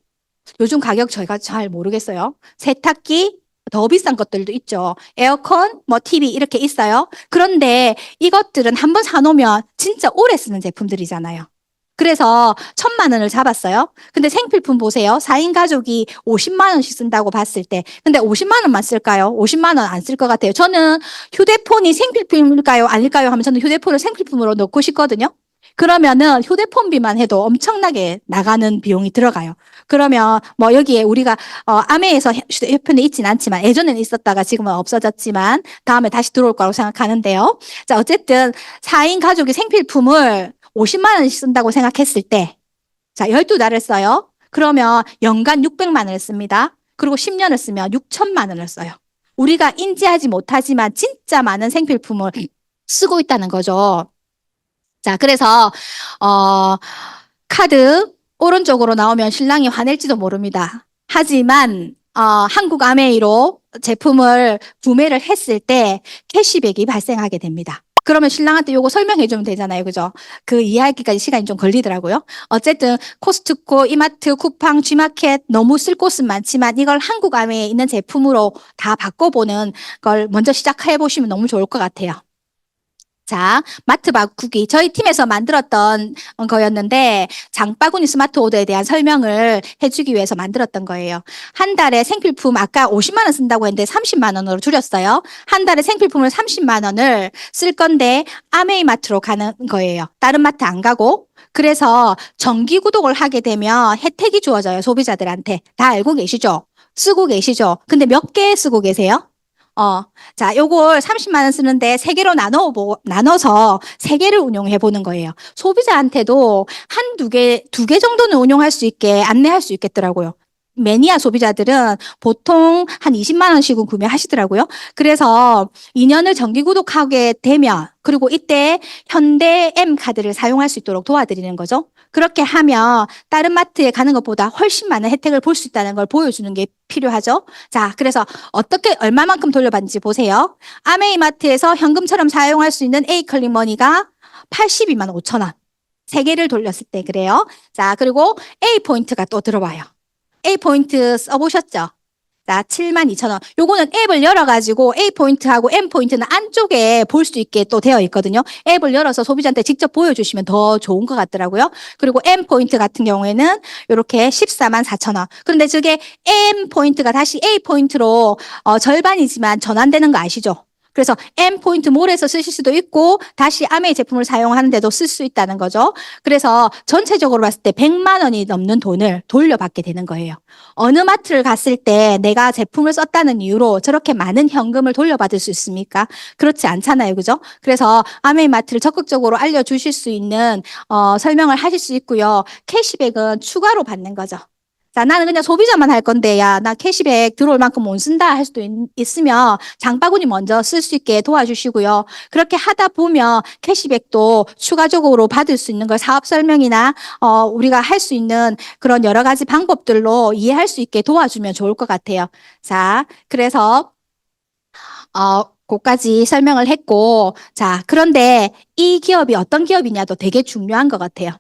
요즘 가격 저희가 잘 모르겠어요. 세탁기, 더 비싼 것들도 있죠. 에어컨, TV 이렇게 있어요. 그런데 이것들은 한번 사놓으면 진짜 오래 쓰는 제품들이잖아요. 그래서 1,000만 원을 잡았어요. 근데 생필품 보세요. 4인 가족이 50만 원씩 쓴다고 봤을 때. 근데 50만 원만 쓸까요? 50만 원 안 쓸 것 같아요. 저는 휴대폰이 생필품일까요? 아닐까요? 하면 저는 휴대폰을 생필품으로 넣고 싶거든요. 그러면은 휴대폰비만 해도 엄청나게 나가는 비용이 들어가요. 그러면 여기에 우리가 아메에서 휴대폰에 있진 않지만 예전에는 있었다가 지금은 없어졌지만 다음에 다시 들어올 거라고 생각하는데요. 자, 어쨌든 4인 가족이 생필품을 50만 원씩 쓴다고 생각했을 때, 자, 12달을 써요. 그러면 연간 600만 원을 씁니다. 그리고 10년을 쓰면 6천만 원을 써요. 우리가 인지하지 못하지만 진짜 많은 생필품을 쓰고 있다는 거죠. 자, 그래서 카드 오른쪽으로 나오면 신랑이 화낼지도 모릅니다. 하지만 한국 아메이로 제품을 구매를 했을 때 캐시백이 발생하게 됩니다. 그러면 신랑한테 요거 설명해 주면 되잖아요. 그죠? 그 이해하기까지 시간이 좀 걸리더라고요. 어쨌든 코스트코, 이마트, 쿠팡, G마켓 너무 쓸 곳은 많지만 이걸 한국 안에 있는 제품으로 다 바꿔보는 걸 먼저 시작해 보시면 너무 좋을 것 같아요. 자, 마트 바꾸기. 저희 팀에서 만들었던 거였는데, 장바구니 스마트 오더에 대한 설명을 해주기 위해서 만들었던 거예요. 한 달에 생필품, 아까 50만 원 쓴다고 했는데 30만 원으로 줄였어요. 한 달에 생필품을 30만 원을 쓸 건데, 아메이 마트로 가는 거예요. 다른 마트 안 가고. 그래서 정기 구독을 하게 되면 혜택이 주어져요. 소비자들한테. 다 알고 계시죠? 쓰고 계시죠? 근데 몇 개 쓰고 계세요? 어, 자, 요걸 30만 원 쓰는데 나눠서 세 개를 운용해 보는 거예요. 소비자한테도 한두 개, 두 개 정도는 운용할 수 있게 안내할 수 있겠더라고요. 매니아 소비자들은 보통 한 20만 원씩은 구매하시더라고요. 그래서 2년을 정기 구독하게 되면, 그리고 이때 현대 M 카드를 사용할 수 있도록 도와드리는 거죠. 그렇게 하면 다른 마트에 가는 것보다 훨씬 많은 혜택을 볼 수 있다는 걸 보여주는 게 필요하죠. 자, 그래서 어떻게 얼마만큼 돌려받는지 보세요. 아메이마트에서 현금처럼 사용할 수 있는 A클릭 머니가 82만 5천 원. 세 개를 돌렸을 때 그래요. 자, 그리고 A 포인트가 또 들어와요. A 포인트 써보셨죠? 자, 7만 2천 원. 요거는 앱을 열어가지고 A 포인트하고 M 포인트는 안쪽에 볼 수 있게 또 되어 있거든요. 앱을 열어서 소비자한테 직접 보여주시면 더 좋은 것 같더라고요. 그리고 M 포인트 같은 경우에는 이렇게 14만 4천 원. 그런데 저게 M 포인트가 다시 A 포인트로 절반이지만 전환되는 거 아시죠? 그래서 M 포인트 몰에서 쓰실 수도 있고 다시 아메이 제품을 사용하는데도 쓸 수 있다는 거죠. 그래서 전체적으로 봤을 때 100만 원이 넘는 돈을 돌려받게 되는 거예요. 어느 마트를 갔을 때 내가 제품을 썼다는 이유로 저렇게 많은 현금을 돌려받을 수 있습니까? 그렇지 않잖아요. 그죠? 그래서 아메이 마트를 적극적으로 알려주실 수 있는 설명을 하실 수 있고요. 캐시백은 추가로 받는 거죠. 자, 나는 그냥 소비자만 할 건데, 야, 나 캐시백 들어올 만큼 못 쓴다 할 수도 있으면 장바구니 먼저 쓸 수 있게 도와주시고요. 그렇게 하다 보면 캐시백도 추가적으로 받을 수 있는 걸 사업 설명이나, 우리가 할 수 있는 그런 여러 가지 방법들로 이해할 수 있게 도와주면 좋을 것 같아요. 자, 그래서, 그까지 설명을 했고, 자, 그런데 이 기업이 어떤 기업이냐도 되게 중요한 것 같아요.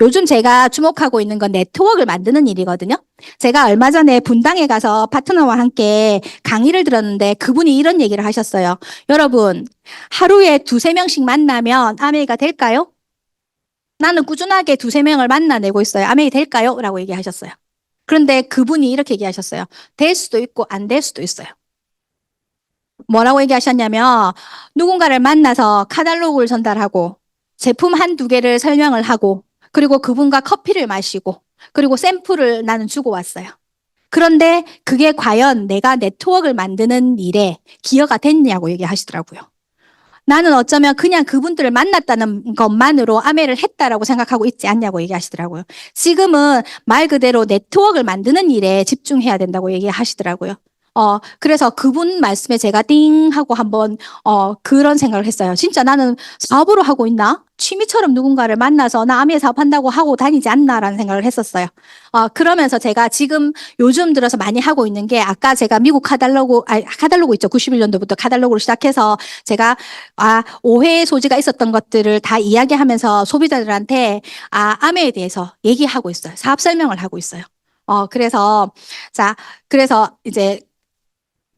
요즘 제가 주목하고 있는 건 네트워크를 만드는 일이거든요. 제가 얼마 전에 분당에 가서 파트너와 함께 강의를 들었는데 그분이 이런 얘기를 하셨어요. 여러분, 하루에 두세 명씩 만나면 아메이가 될까요? 나는 꾸준하게 두세 명을 만나내고 있어요. 아메이 될까요? 라고 얘기하셨어요. 그런데 그분이 이렇게 얘기하셨어요. 될 수도 있고 안 될 수도 있어요. 뭐라고 얘기하셨냐면 누군가를 만나서 카탈로그를 전달하고 제품 한두 개를 설명을 하고 그리고 그분과 커피를 마시고 그리고 샘플을 나는 주고 왔어요. 그런데 그게 과연 내가 네트워크를 만드는 일에 기여가 됐냐고 얘기하시더라고요. 나는 어쩌면 그냥 그분들을 만났다는 것만으로 아메를 했다라고 생각하고 있지 않냐고 얘기하시더라고요. 지금은 말 그대로 네트워크를 만드는 일에 집중해야 된다고 얘기하시더라고요. 그래서 그분 말씀에 제가 띵 하고 한번, 그런 생각을 했어요. 진짜 나는 사업으로 하고 있나? 취미처럼 누군가를 만나서 나 아미에 사업한다고 하고 다니지 않나라는 생각을 했었어요. 그러면서 제가 지금 요즘 들어서 많이 하고 있는 게 아까 제가 미국 카달로그 있죠. 91년도부터 카달로그를 시작해서 제가, 오해의 소지가 있었던 것들을 다 이야기하면서 소비자들한테, 아메에 대해서 얘기하고 있어요. 사업 설명을 하고 있어요. 그래서, 자, 그래서 이제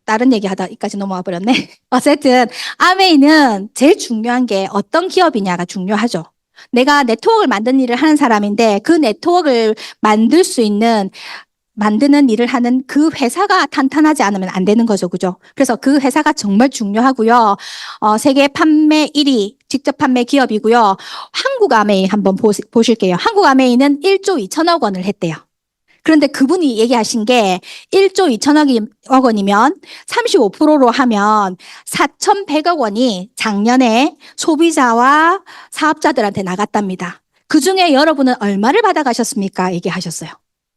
다른 얘기 하다 이까지 넘어와 버렸네. 어쨌든 아메이는 제일 중요한 게 어떤 기업이냐가 중요하죠. 내가 네트워크를 만드는 일을 하는 사람인데 그 네트워크를 만드는 일을 하는 그 회사가 탄탄하지 않으면 안 되는 거죠. 그죠? 그래서 그 회사가 정말 중요하고요. 세계 판매 1위, 직접 판매 기업이고요. 한국 아메이 한번 보실게요. 한국 아메이는 1조 2천억 원을 했대요. 그런데 그분이 얘기하신 게 1조 2천억 원이면 35%로 하면 4,100억 원이 작년에 소비자와 사업자들한테 나갔답니다. 그 중에 여러분은 얼마를 받아가셨습니까? 얘기하셨어요.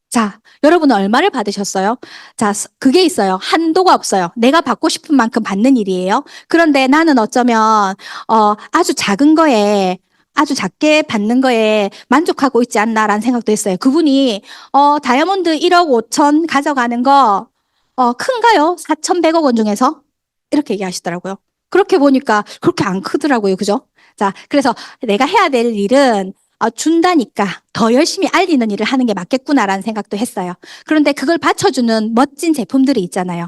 자, 여러분은 얼마를 받으셨어요? 자, 그게 있어요. 한도가 없어요. 내가 받고 싶은 만큼 받는 일이에요. 그런데 나는 어쩌면, 아주 작은 거에 아주 작게 받는 거에 만족하고 있지 않나라는 생각도 했어요. 그분이, 다이아몬드 1억 5천 가져가는 거, 큰가요? 4,100억 원 중에서? 이렇게 얘기하시더라고요. 그렇게 보니까 그렇게 안 크더라고요. 그죠? 자, 그래서 내가 해야 될 일은 준다니까 더 열심히 알리는 일을 하는 게 맞겠구나라는 생각도 했어요. 그런데 그걸 받쳐주는 멋진 제품들이 있잖아요.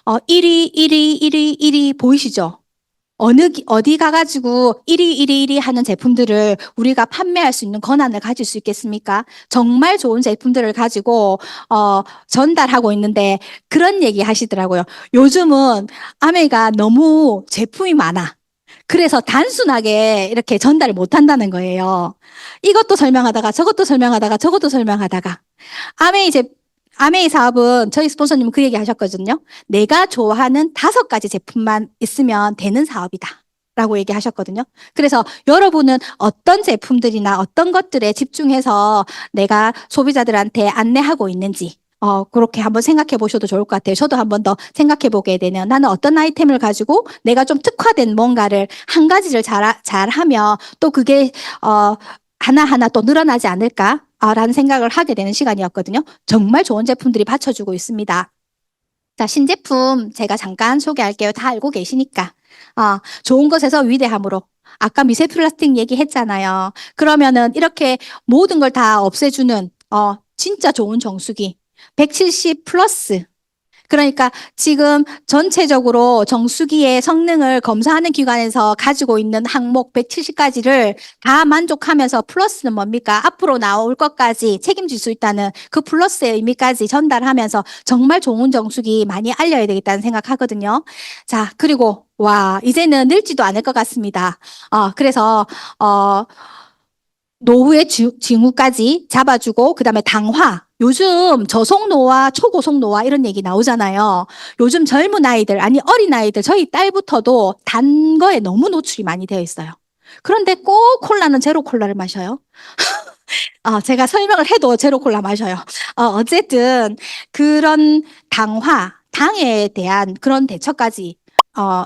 1위 보이시죠? 어디 가가지고 1위 하는 제품들을 우리가 판매할 수 있는 권한을 가질 수 있겠습니까? 정말 좋은 제품들을 가지고, 전달하고 있는데 그런 얘기 하시더라고요. 요즘은 아메가 너무 제품이 많아. 그래서 단순하게 이렇게 전달을 못 한다는 거예요. 이것도 설명하다가 저것도 설명하다가 저것도 설명하다가. 아메이 제 아메이 사업은 저희 스폰서님은 그 얘기 하셨거든요. 내가 좋아하는 5가지 제품만 있으면 되는 사업이다. 라고 얘기하셨거든요. 그래서 여러분은 어떤 제품들이나 어떤 것들에 집중해서 내가 소비자들한테 안내하고 있는지, 그렇게 한번 생각해 보셔도 좋을 것 같아요. 저도 한번 더 생각해 보게 되네요. 나는 어떤 아이템을 가지고 내가 좀 특화된 뭔가를 한 가지를 잘하면 또 그게, 하나하나 또 늘어나지 않을까? 라는 생각을 하게 되는 시간이었거든요. 정말 좋은 제품들이 받쳐주고 있습니다. 자, 신제품 제가 잠깐 소개할게요. 다 알고 계시니까. 좋은 것에서 위대함으로. 아까 미세 플라스틱 얘기했잖아요. 그러면은 이렇게 모든 걸 다 없애주는, 진짜 좋은 정수기. 170 플러스. 그러니까 지금 전체적으로 정수기의 성능을 검사하는 기관에서 가지고 있는 항목 170가지를 다 만족하면서 플러스는 뭡니까? 앞으로 나올 것까지 책임질 수 있다는 그 플러스의 의미까지 전달하면서 정말 좋은 정수기 많이 알려야 되겠다는 생각하거든요. 자, 그리고 와, 이제는 늙지도 않을 것 같습니다. 그래서 노후의 징후까지 잡아주고 그다음에 당화. 요즘 저속노화, 초고속노화 이런 얘기 나오잖아요. 요즘 젊은 아이들, 아니 어린 아이들, 저희 딸부터도 단 거에 너무 노출이 많이 되어 있어요. 그런데 꼭 콜라는 제로 콜라를 마셔요. 제가 설명을 해도 제로 콜라 마셔요. 어쨌든 그런 당에 대한 그런 대처까지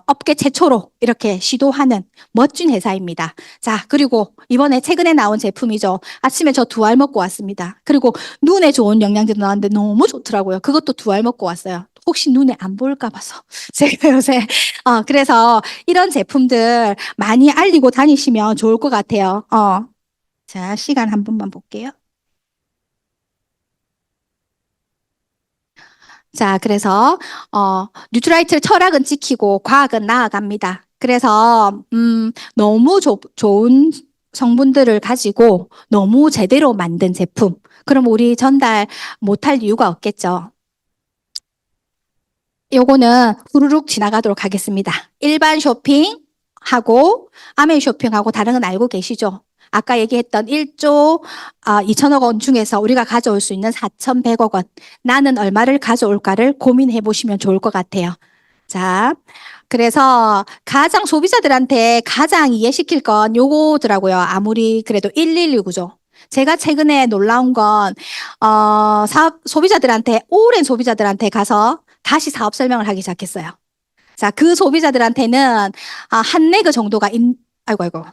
업계 최초로 이렇게 시도하는 멋진 회사입니다. 자, 그리고 이번에 최근에 나온 제품이죠. 아침에 저 2알 먹고 왔습니다. 그리고 눈에 좋은 영양제도 나왔는데 너무 좋더라고요. 그것도 2알 먹고 왔어요. 혹시 눈에 안 보일까 봐서. 제가 요새, 그래서 이런 제품들 많이 알리고 다니시면 좋을 것 같아요. 자, 시간 한 번만 볼게요. 자, 그래서, 뉴트라이트 철학은 지키고 과학은 나아갑니다. 그래서, 너무 좋은 성분들을 가지고 너무 제대로 만든 제품. 그럼 우리 전달 못할 이유가 없겠죠. 요거는 후루룩 지나가도록 하겠습니다. 일반 쇼핑하고 아메이 쇼핑하고 다른 건 알고 계시죠? 아까 얘기했던 1조 2천억 원 중에서 우리가 가져올 수 있는 4,100억 원. 나는 얼마를 가져올까를 고민해 보시면 좋을 것 같아요. 자, 그래서 가장 소비자들한테 가장 이해시킬 건 요거더라고요. 아무리 그래도 119죠. 제가 최근에 놀라운 건, 소비자들한테, 오랜 소비자들한테 가서 다시 사업 설명을 하기 시작했어요. 자, 그 소비자들한테는, 한 네그 정도가 아이고.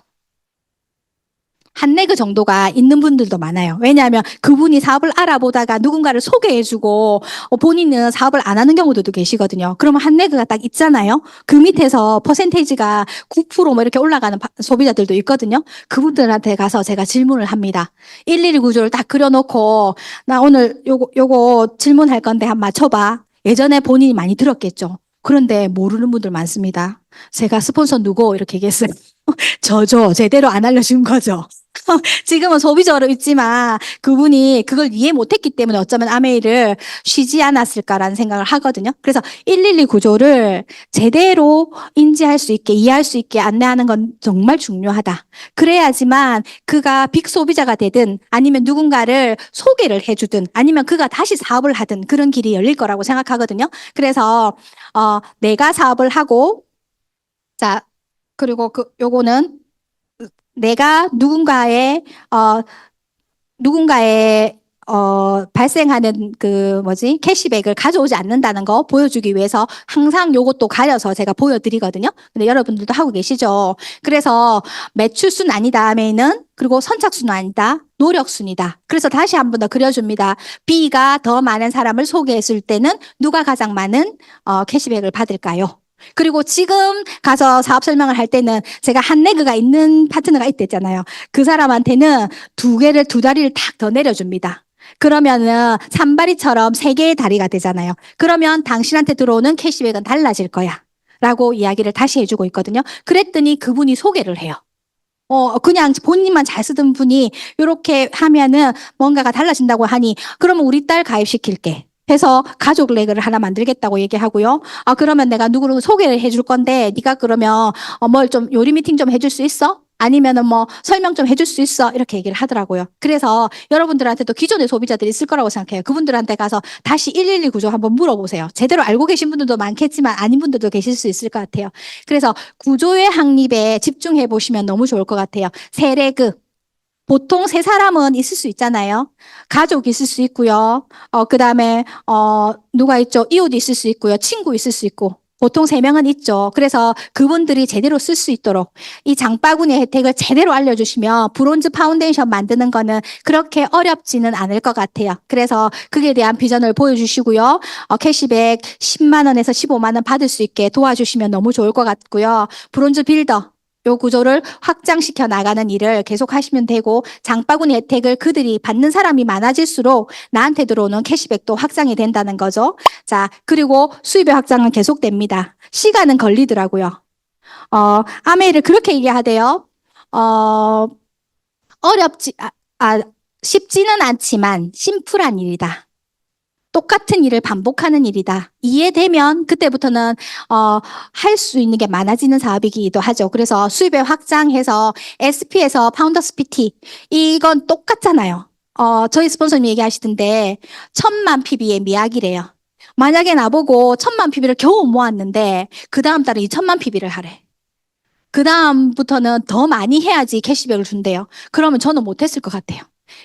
한 네그 정도가 있는 분들도 많아요. 왜냐하면 그분이 사업을 알아보다가 누군가를 소개해주고 본인은 사업을 안 하는 경우들도 계시거든요. 그러면 한 네그가 딱 있잖아요. 그 밑에서 퍼센테이지가 9%뭐 이렇게 올라가는 소비자들도 있거든요. 그분들한테 가서 제가 질문을 합니다. 112 구조를 딱 그려놓고 나 오늘 요거 질문할 건데 한번 맞춰봐. 예전에 본인이 많이 들었겠죠. 그런데 모르는 분들 많습니다. 제가 스폰서 누구 이렇게 얘기했어요. 저죠. 제대로 안 알려준 거죠. 지금은 소비자로 있지만 그분이 그걸 이해 못했기 때문에 어쩌면 아메이를 쉬지 않았을까라는 생각을 하거든요. 그래서 112 구조를 제대로 인지할 수 있게 이해할 수 있게 안내하는 건 정말 중요하다. 그래야지만 그가 빅 소비자가 되든 아니면 누군가를 소개를 해주든 아니면 그가 다시 사업을 하든 그런 길이 열릴 거라고 생각하거든요. 그래서 내가 사업을 하고 자 그리고 요거는 내가 누군가의 발생하는 캐시백을 가져오지 않는다는 거 보여주기 위해서 항상 요것도 가려서 제가 보여드리거든요. 근데 여러분들도 하고 계시죠. 그래서 매출순 아니다 하면은 그리고 선착순 아니다. 노력순이다. 그래서 다시 한 번 더 그려줍니다. B가 더 많은 사람을 소개했을 때는 누가 가장 많은 캐시백을 받을까요? 그리고 지금 가서 사업 설명을 할 때는 제가 한 레그가 있는 파트너가 있댔잖아요. 그 사람한테는 두 다리를 탁 더 내려줍니다. 그러면은 산바리처럼 세 개의 다리가 되잖아요. 그러면 당신한테 들어오는 캐시백은 달라질 거야. 라고 이야기를 다시 해주고 있거든요. 그랬더니 그분이 소개를 해요. 그냥 본인만 잘 쓰던 분이 이렇게 하면은 뭔가가 달라진다고 하니, 그러면 우리 딸 가입시킬게 해서 가족 레그를 하나 만들겠다고 얘기하고요. 그러면 내가 누구를 소개를 해줄 건데, 네가 그러면 뭘 좀 요리 미팅 좀 해줄 수 있어? 아니면은 뭐 설명 좀 해줄 수 있어? 이렇게 얘기를 하더라고요. 그래서 여러분들한테도 기존의 소비자들이 있을 거라고 생각해요. 그분들한테 가서 다시 112 구조 한번 물어보세요. 제대로 알고 계신 분들도 많겠지만 아닌 분들도 계실 수 있을 것 같아요. 그래서 구조의 확립에 집중해 보시면 너무 좋을 것 같아요. 세레그. 보통 세 사람은 있을 수 있잖아요. 가족 있을 수 있고요. 그다음에 누가 있죠? 이웃 있을 수 있고요. 친구 있을 수 있고. 보통 세 명은 있죠. 그래서 그분들이 제대로 쓸 수 있도록 이 장바구니 혜택을 제대로 알려주시면 브론즈 파운데이션 만드는 거는 그렇게 어렵지는 않을 것 같아요. 그래서 그에 대한 비전을 보여주시고요. 캐시백 10만 원에서 15만 원 받을 수 있게 도와주시면 너무 좋을 것 같고요. 브론즈 빌더. 요 구조를 확장시켜 나가는 일을 계속 하시면 되고, 장바구니 혜택을 그들이 받는 사람이 많아질수록 나한테 들어오는 캐시백도 확장이 된다는 거죠. 자, 그리고 수입의 확장은 계속됩니다. 시간은 걸리더라고요. 아메이를 그렇게 얘기하대요. 어, 어렵지, 쉽지는 않지만 심플한 일이다. 똑같은 일을 반복하는 일이다. 이해되면 그때부터는 할 수 있는 게 많아지는 사업이기도 하죠. 그래서 수입을 확장해서 SP에서 파운더스 PT 이건 똑같잖아요. 저희 스폰서님 얘기하시던데 1,000만 PB의 미학이래요. 만약에 나보고 1,000만 PB를 겨우 모았는데 그 다음 달에 2,000만 PB를 하래. 그 다음부터는 더 많이 해야지 캐시백을 준대요. 그러면 저는 못했을 것 같아요.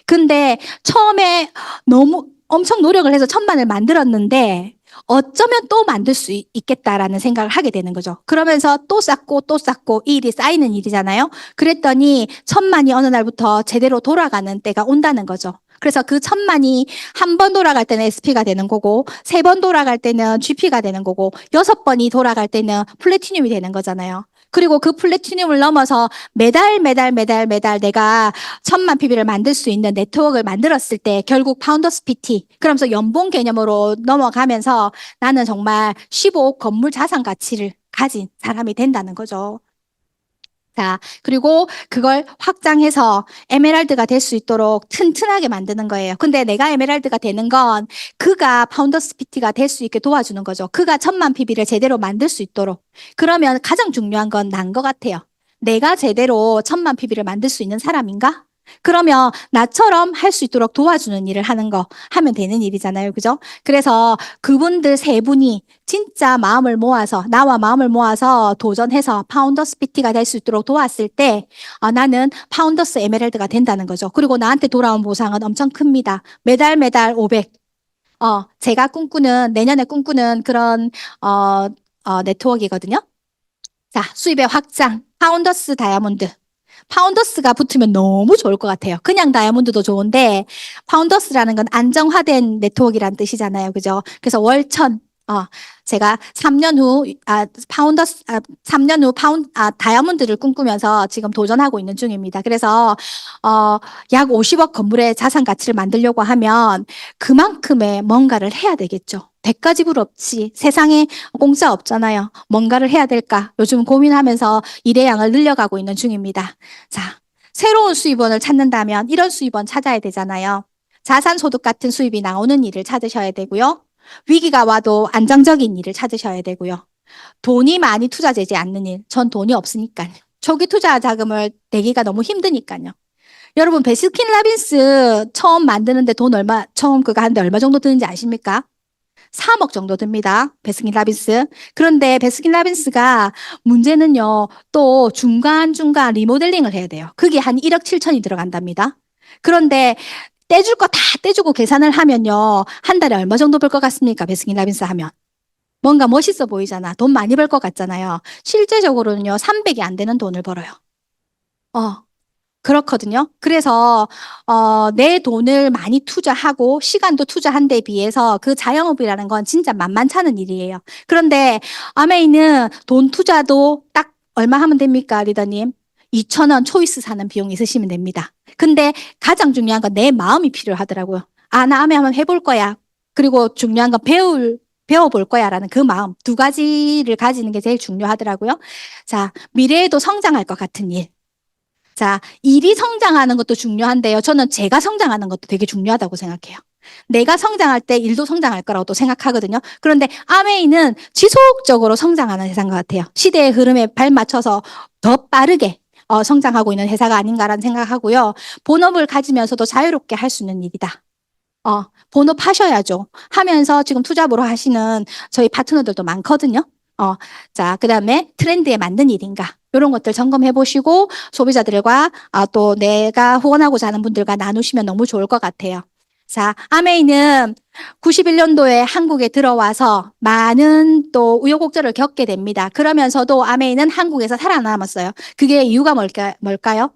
근데 처음에 너무 엄청 노력을 해서 1,000만을 만들었는데 어쩌면 또 만들 수 있겠다라는 생각을 하게 되는 거죠. 그러면서 또 쌓고 또 쌓고 이 일이 쌓이는 일이잖아요. 그랬더니 1,000만이 어느 날부터 제대로 돌아가는 때가 온다는 거죠. 그래서 그 1,000만이 한 번 돌아갈 때는 SP가 되는 거고, 3번 돌아갈 때는 GP가 되는 거고, 6번이 돌아갈 때는 플래티늄이 되는 거잖아요. 그리고 그 플래티늄을 넘어서 매달 내가 1,000만 PB를 만들 수 있는 네트워크를 만들었을 때 결국 파운더스 PT, 그러면서 연봉 개념으로 넘어가면서 나는 정말 15억 건물 자산 가치를 가진 사람이 된다는 거죠. 자, 그리고 그걸 확장해서 에메랄드가 될 수 있도록 튼튼하게 만드는 거예요. 근데 내가 에메랄드가 되는 건 그가 파운더스 PT가 될 수 있게 도와주는 거죠. 그가 1,000만 PB를 제대로 만들 수 있도록. 그러면 가장 중요한 건 난 것 같아요. 내가 제대로 1,000만 PB를 만들 수 있는 사람인가? 그러면 나처럼 할 수 있도록 도와주는 일을 하는 거 하면 되는 일이잖아요. 그죠? 그래서 그분들 세 분이 진짜 마음을 모아서, 나와 마음을 모아서 도전해서 파운더스 PT가 될 수 있도록 도왔을 때, 나는 파운더스 에메랄드가 된다는 거죠. 그리고 나한테 돌아온 보상은 엄청 큽니다. 매달 500. 제가 내년에 꿈꾸는 그런, 네트워크이거든요. 자, 수입의 확장. 파운더스 다이아몬드. 파운더스가 붙으면 너무 좋을 것 같아요. 그냥 다이아몬드도 좋은데 파운더스라는 건 안정화된 네트워크라는 뜻이잖아요. 그죠? 그래서 월천 제가 3년 후 파운더스 3년 후 다이아몬드를 꿈꾸면서 지금 도전하고 있는 중입니다. 그래서 약 50억 건물의 자산 가치를 만들려고 하면 그만큼의 뭔가를 해야 되겠죠. 대가지불 없지. 세상에 공짜 없잖아요. 뭔가를 해야 될까? 요즘 고민하면서 일의 양을 늘려가고 있는 중입니다. 자, 새로운 수입원을 찾는다면 이런 수입원 찾아야 되잖아요. 자산소득 같은 수입이 나오는 일을 찾으셔야 되고요. 위기가 와도 안정적인 일을 찾으셔야 되고요. 돈이 많이 투자되지 않는 일. 전 돈이 없으니까요. 초기 투자 자금을 내기가 너무 힘드니까요. 여러분, 베스킨 라빈스 처음 만드는데 처음 그거 하는데 얼마 정도 드는지 아십니까? 3억 정도 듭니다. 베스킨 라빈스. 그런데 베스킨 라빈스가 문제는요, 또 중간중간 리모델링을 해야 돼요. 그게 한 1억 7천이 들어간답니다. 그런데 떼줄 거 다 떼주고 계산을 하면요, 한 달에 얼마 정도 벌 것 같습니까? 베스킨 라빈스 하면. 뭔가 멋있어 보이잖아. 돈 많이 벌 것 같잖아요. 실제적으로는요, 300이 안 되는 돈을 벌어요. 어. 그렇거든요. 그래서 내 돈을 많이 투자하고 시간도 투자한 데 비해서 그 자영업이라는 건 진짜 만만찮은 일이에요. 그런데 아메이는 돈 투자도 딱 얼마 하면 됩니까, 리더님? 2,000원 초이스 사는 비용 있으시면 됩니다. 근데 가장 중요한 건 내 마음이 필요하더라고요. 아, 나 아메 한번 해볼 거야. 그리고 중요한 건 배워볼 거야라는 그 마음 두 가지를 가지는 게 제일 중요하더라고요. 자, 미래에도 성장할 것 같은 일. 자, 일이 성장하는 것도 중요한데요. 저는 제가 성장하는 것도 되게 중요하다고 생각해요. 내가 성장할 때 일도 성장할 거라고 또 생각하거든요. 그런데 아메이는 지속적으로 성장하는 회사인 것 같아요. 시대의 흐름에 발맞춰서 더 빠르게 성장하고 있는 회사가 아닌가라는 생각하고요. 본업을 가지면서도 자유롭게 할 수 있는 일이다. 본업 하셔야죠. 하면서 지금 투잡으로 하시는 저희 파트너들도 많거든요. 자, 그 다음에 트렌드에 맞는 일인가. 이런 것들 점검해 보시고 소비자들과 또 내가 후원하고자 하는 분들과 나누시면 너무 좋을 것 같아요. 자, 아메이는 91년도에 한국에 들어와서 많은 또 우여곡절을 겪게 됩니다. 그러면서도 아메이는 한국에서 살아남았어요. 그게 이유가 뭘까요?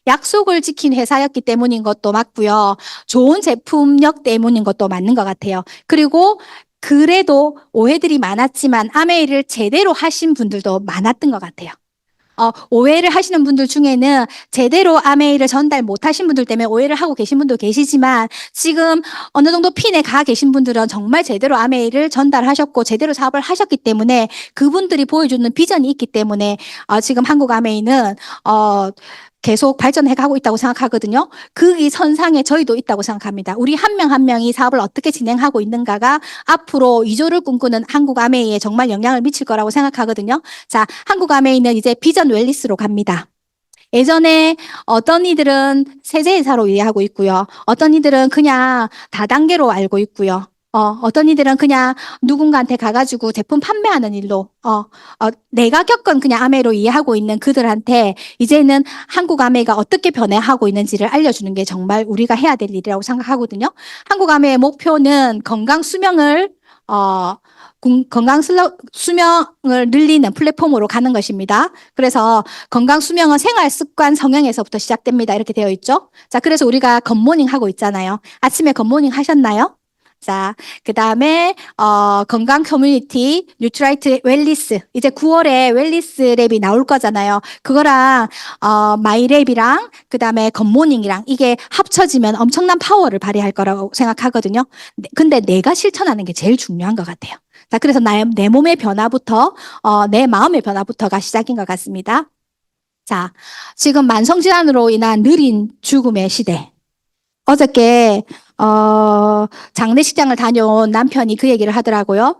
약속을 지킨 회사였기 때문인 것도 맞고요. 좋은 제품력 때문인 것도 맞는 것 같아요. 그리고 그래도 오해들이 많았지만 아메이를 제대로 하신 분들도 많았던 것 같아요. 오해를 하시는 분들 중에는 제대로 아메이를 전달 못 하신 분들 때문에 오해를 하고 계신 분도 계시지만 지금 어느 정도 핀에 가 계신 분들은 정말 제대로 아메이를 전달하셨고 제대로 사업을 하셨기 때문에 그분들이 보여주는 비전이 있기 때문에 지금 한국 아메이는 계속 발전해 가고 있다고 생각하거든요. 그 이 선상에 저희도 있다고 생각합니다. 우리 한 명 한 명이 사업을 어떻게 진행하고 있는가가 앞으로 2조를 꿈꾸는 한국 아메이에 정말 영향을 미칠 거라고 생각하거든요. 자, 한국 아메이는 이제 비전 웰리스로 갑니다. 예전에 어떤 이들은 세제회사로 이해하고 있고요. 어떤 이들은 그냥 다단계로 알고 있고요. 어떤 이들은 그냥 누군가한테 가가지고 제품 판매하는 일로, 내가 겪은 그냥 아메이로 이해하고 있는 그들한테 이제는 한국 아메이가 어떻게 변해하고 있는지를 알려주는 게 정말 우리가 해야 될 일이라고 생각하거든요. 한국 아메이의 목표는 건강 수명을, 수명을 늘리는 플랫폼으로 가는 것입니다. 그래서 건강 수명은 생활 습관 성형에서부터 시작됩니다. 이렇게 되어 있죠. 자, 그래서 우리가 굿모닝 하고 있잖아요. 아침에 굿모닝 하셨나요? 자, 그 다음에, 건강 커뮤니티, 뉴트라이트 웰리스. 이제 9월에 웰리스 랩이 나올 거잖아요. 그거랑, 마이랩이랑, 그 다음에 굿모닝이랑 이게 합쳐지면 엄청난 파워를 발휘할 거라고 생각하거든요. 근데 내가 실천하는 게 제일 중요한 것 같아요. 자, 그래서 내 몸의 변화부터, 내 마음의 변화부터가 시작인 것 같습니다. 자, 지금 만성질환으로 인한 느린 죽음의 시대. 어저께 장례식장을 다녀온 남편이 그 얘기를 하더라고요.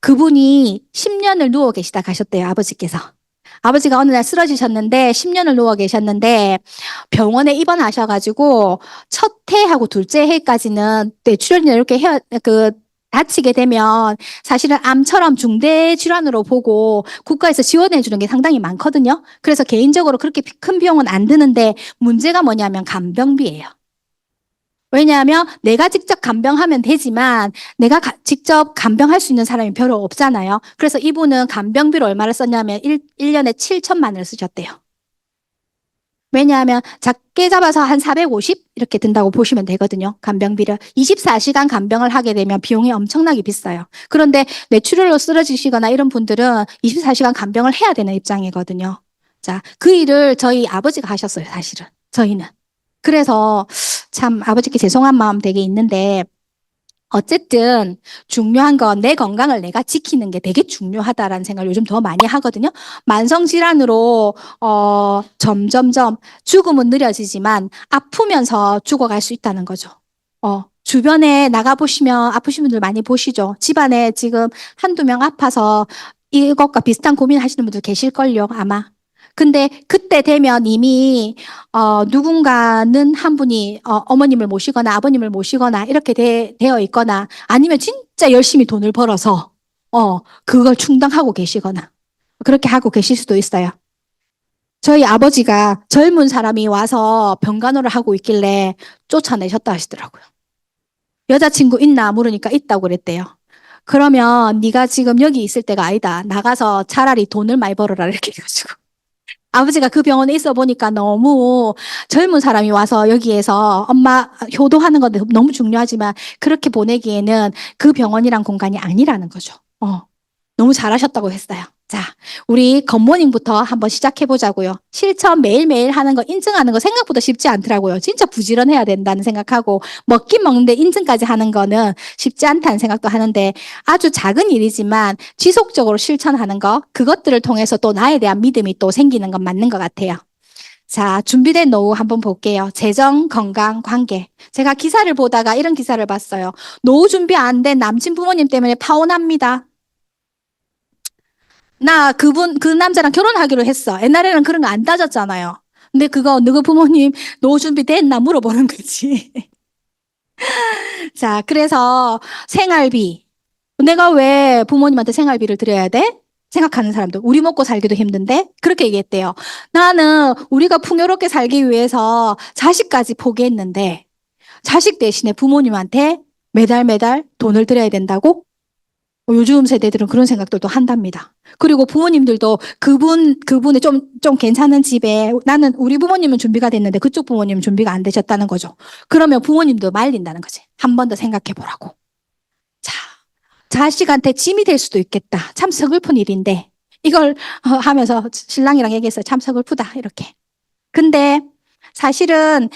그분이 10년을 누워 계시다 가셨대요, 아버지께서. 아버지가 어느 날 쓰러지셨는데 10년을 누워 계셨는데 병원에 입원하셔가지고 첫 해하고 둘째 해까지는 뇌출혈이나 이렇게 다치게 되면 사실은 암처럼 중대 질환으로 보고 국가에서 지원해 주는 게 상당히 많거든요. 그래서 개인적으로 그렇게 큰 비용은 안 드는데 문제가 뭐냐면 간병비예요. 왜냐하면 내가 직접 간병하면 되지만 내가 직접 간병할 수 있는 사람이 별로 없잖아요. 그래서 이분은 간병비로 얼마를 썼냐면 1년에 7천만 원을 쓰셨대요. 왜냐하면 작게 잡아서 한 450 이렇게 든다고 보시면 되거든요. 간병비를. 24시간 간병을 하게 되면 비용이 엄청나게 비싸요. 그런데 뇌출혈로 쓰러지시거나 이런 분들은 24시간 간병을 해야 되는 입장이거든요. 자, 그 일을 저희 아버지가 하셨어요, 사실은. 저희는. 그래서 참 아버지께 죄송한 마음 되게 있는데 어쨌든 중요한 건 내 건강을 내가 지키는 게 되게 중요하다라는 생각을 요즘 더 많이 하거든요. 만성질환으로 점점점 죽음은 느려지지만 아프면서 죽어갈 수 있다는 거죠. 주변에 나가보시면 아프신 분들 많이 보시죠. 집안에 지금 한두 명 아파서 이것과 비슷한 고민하시는 분들 계실걸요, 아마. 근데 그때 되면 이미 누군가는 한 분이 어머님을 모시거나 아버님을 모시거나 이렇게 되어 있거나 아니면 진짜 열심히 돈을 벌어서 그걸 충당하고 계시거나 그렇게 하고 계실 수도 있어요. 저희 아버지가 젊은 사람이 와서 병간호를 하고 있길래 쫓아내셨다 하시더라고요. 여자친구 있나 물으니까 있다고 그랬대요. 그러면 네가 지금 여기 있을 때가 아니다. 나가서 차라리 돈을 많이 벌어라 이렇게 해가지고. 아버지가 그 병원에 있어 보니까 너무 젊은 사람이 와서 여기에서 엄마 효도하는 건데 너무 중요하지만 그렇게 보내기에는 그 병원이란 공간이 아니라는 거죠. 너무 잘하셨다고 했어요. 자, 우리 굿모닝부터 한번 시작해 보자고요. 실천 매일매일 하는 거 인증하는 거 생각보다 쉽지 않더라고요. 진짜 부지런해야 된다는 생각하고 먹긴 먹는데 인증까지 하는 거는 쉽지 않다는 생각도 하는데 아주 작은 일이지만 지속적으로 실천하는 거 그것들을 통해서 또 나에 대한 믿음이 또 생기는 건 맞는 것 같아요. 자, 준비된 노후 한번 볼게요. 재정, 건강, 관계. 제가 기사를 보다가 이런 기사를 봤어요. 노후 준비 안 된 남친 부모님 때문에 파혼합니다. 나 그 남자랑 결혼하기로 했어. 옛날에는 그런 거 안 따졌잖아요. 근데 그거 누구 부모님 노후 준비 됐나 물어보는 거지. 자, 그래서 생활비. 내가 왜 부모님한테 생활비를 드려야 돼? 생각하는 사람들. 우리 먹고 살기도 힘든데? 그렇게 얘기했대요. 나는 우리가 풍요롭게 살기 위해서 자식까지 포기했는데, 자식 대신에 부모님한테 매달 매달 돈을 드려야 된다고? 요즘 세대들은 그런 생각들도 한답니다. 그리고 부모님들도 그분의 좀 괜찮은 집에 나는 우리 부모님은 준비가 됐는데 그쪽 부모님은 준비가 안 되셨다는 거죠. 그러면 부모님도 말린다는 거지. 한 번 더 생각해 보라고. 자, 자식한테 짐이 될 수도 있겠다. 참 서글픈 일인데 이걸 하면서 신랑이랑 얘기했어요. 참 서글프다. 이렇게. 근데 사실은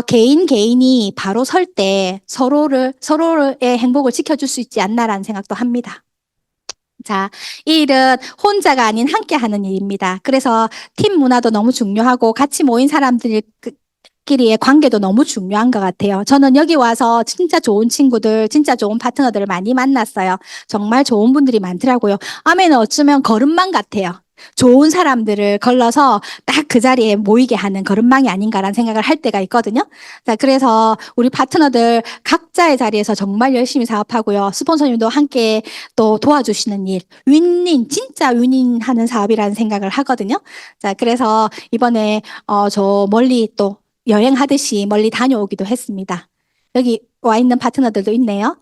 개인이 바로 설 때 서로의 행복을 지켜줄 수 있지 않나라는 생각도 합니다. 자, 이 일은 혼자가 아닌 함께 하는 일입니다. 그래서 팀 문화도 너무 중요하고 같이 모인 사람들끼리의 관계도 너무 중요한 것 같아요. 저는 여기 와서 진짜 좋은 친구들, 진짜 좋은 파트너들을 많이 만났어요. 정말 좋은 분들이 많더라고요. 아멘은 어쩌면 걸음망 같아요. 좋은 사람들을 걸러서 딱 그 자리에 모이게 하는 걸음망이 아닌가라는 생각을 할 때가 있거든요. 자, 그래서 우리 파트너들 각자의 자리에서 정말 열심히 사업하고요. 스폰서님도 함께 또 도와주시는 일, 윈윈, 진짜 윈윈하는 사업이라는 생각을 하거든요. 자, 그래서 이번에 저 멀리 또 여행하듯이 멀리 다녀오기도 했습니다. 여기 와 있는 파트너들도 있네요.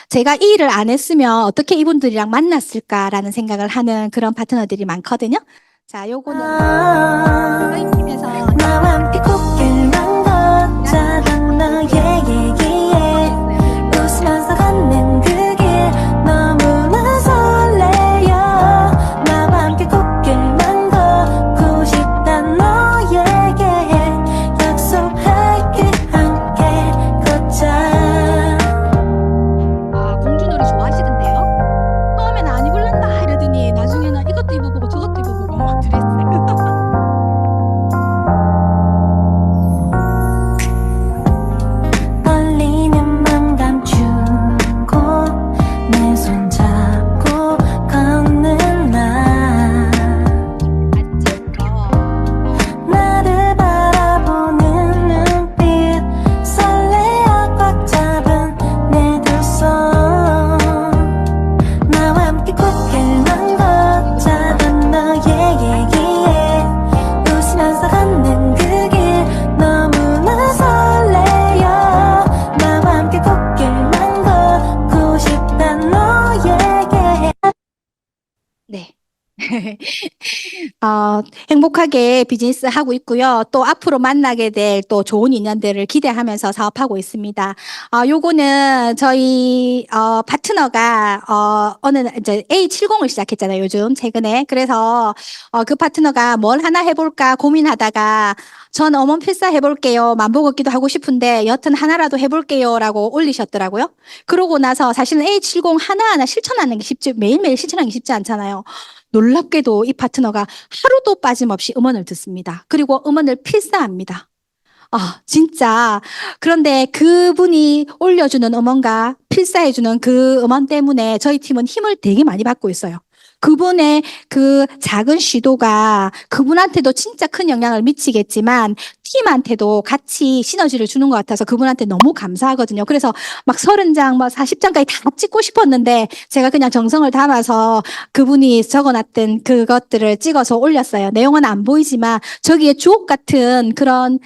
제가 이 일을 안 했으면 어떻게 이분들이랑 만났을까라는 생각을 하는 그런 파트너들이 많거든요. 자, 요거는 저희 팀에서 나와 함께 꽃길만 걷자던 너의 얘기에 웃으면서 걷는 그 길 너무나 설레요. 나와 함께 꽃길만 걷고 싶단 너에게 약속할게 함께 걷자. 공주놀이 좋아하시던데요? 처음에는 안 입을란다 이러더니 나중에는 이것도 입어보고 저것도 입어보고 막 그랬어요. 떨리는 맘 감추고 내 손 잡고 걷는 나 나를 바라보는 눈빛 설레어 꽉 잡은 내 두 손 나와 함께 꽃길만 걷자던 너의 얘기에 웃으면서 걷는 그 길 너무나 설레요. 나와 함께 꽃길만 걷고 싶단 너에게. 네. 행복하게 비즈니스 하고 있고요. 또 앞으로 만나게 될 또 좋은 인연들을 기대하면서 사업하고 있습니다. 요거는 저희 파트너가 어느 이제 A70을 시작했잖아요. 요즘 최근에. 그래서 그 파트너가 뭘 하나 해볼까 고민하다가 전 어머니 필사 해볼게요. 만보 걷기도 하고 싶은데 여튼 하나라도 해볼게요라고 올리셨더라고요. 그러고 나서 사실은 A70 하나하나 실천하는 게 쉽지 매일매일 실천하는 게 쉽지 않잖아요. 놀랍게도 이 파트너가 하루도 빠짐없이 음원을 듣습니다. 그리고 음원을 필사합니다. 진짜. 그런데 그분이 올려주는 음원과 필사해주는 그 음원 때문에 저희 팀은 힘을 되게 많이 받고 있어요. 그분의 그 작은 시도가 그분한테도 진짜 큰 영향을 미치겠지만 팀한테도 같이 시너지를 주는 것 같아서 그분한테 너무 감사하거든요. 그래서 막 30장, 뭐 40장까지 다 찍고 싶었는데 제가 그냥 정성을 담아서 그분이 적어놨던 그것들을 찍어서 올렸어요. 내용은 안 보이지만 저기에 주옥 같은 그런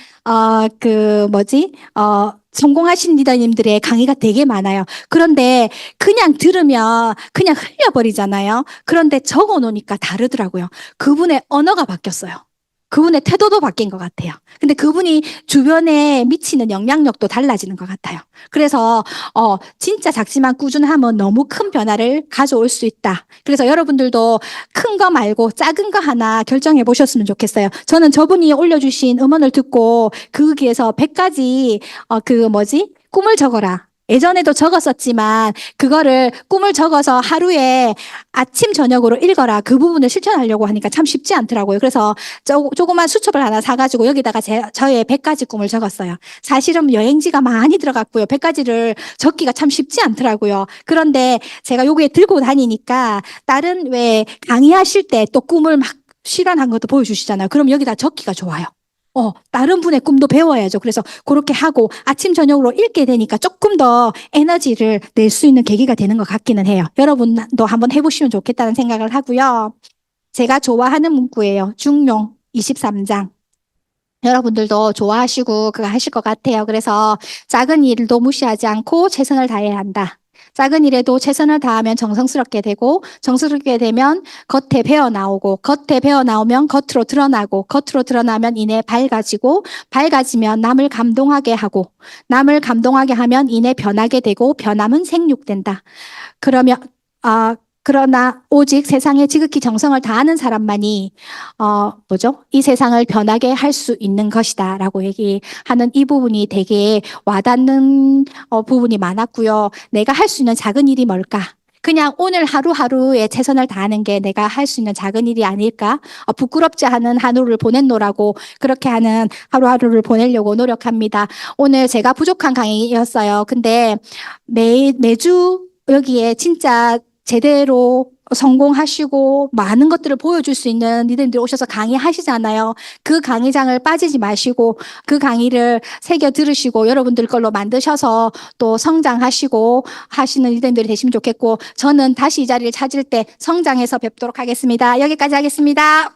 성공하신 리더님들의 강의가 되게 많아요. 그런데 그냥 들으면 그냥 흘려버리잖아요. 그런데 적어 놓으니까 다르더라고요. 그분의 언어가 바뀌었어요. 그분의 태도도 바뀐 것 같아요. 근데 그분이 주변에 미치는 영향력도 달라지는 것 같아요. 그래서 진짜 작지만 꾸준하면 너무 큰 변화를 가져올 수 있다. 그래서 여러분들도 큰 거 말고 작은 거 하나 결정해 보셨으면 좋겠어요. 저는 저분이 올려주신 음원을 듣고 거기에서 100가지 꿈을 적어라. 예전에도 적었었지만 그거를 꿈을 적어서 하루에 아침 저녁으로 읽어라. 그 부분을 실천하려고 하니까 참 쉽지 않더라고요. 그래서 조그만 수첩을 하나 사가지고 여기다가 저의 100가지 꿈을 적었어요. 사실은 여행지가 많이 들어갔고요. 100가지를 적기가 참 쉽지 않더라고요. 그런데 제가 요게 들고 다니니까 다른 왜 강의하실 때 또 꿈을 막 실현한 것도 보여주시잖아요. 그럼 여기다 적기가 좋아요. 다른 분의 꿈도 배워야죠. 그래서 그렇게 하고 아침, 저녁으로 읽게 되니까 조금 더 에너지를 낼 수 있는 계기가 되는 것 같기는 해요. 여러분도 한번 해보시면 좋겠다는 생각을 하고요. 제가 좋아하는 문구예요. 중용 23장. 여러분들도 좋아하시고 그거 하실 것 같아요. 그래서 작은 일도 무시하지 않고 최선을 다해야 한다. 작은 일에도 최선을 다하면 정성스럽게 되고 정성스럽게 되면 겉에 배어 나오고 겉에 배어 나오면 겉으로 드러나고 겉으로 드러나면 이내 밝아지고 밝아지면 남을 감동하게 하고 남을 감동하게 하면 이내 변하게 되고 변함은 생육된다. 그러나 오직 세상에 지극히 정성을 다하는 사람만이 이 세상을 변하게 할 수 있는 것이다라고 얘기하는 이 부분이 되게 와닿는 부분이 많았고요. 내가 할 수 있는 작은 일이 뭘까? 그냥 오늘 하루하루에 최선을 다하는 게 내가 할 수 있는 작은 일이 아닐까? 부끄럽지 않은 하루를 보냈노라고 그렇게 하는 하루하루를 보내려고 노력합니다. 오늘 제가 부족한 강의였어요. 근데 매주 여기에 진짜 제대로 성공하시고 많은 것들을 보여줄 수 있는 리더님들 오셔서 강의하시잖아요. 그 강의장을 빠지지 마시고 그 강의를 새겨 들으시고 여러분들 걸로 만드셔서 또 성장하시고 하시는 리더님들이 되시면 좋겠고 저는 다시 이 자리를 찾을 때 성장해서 뵙도록 하겠습니다. 여기까지 하겠습니다.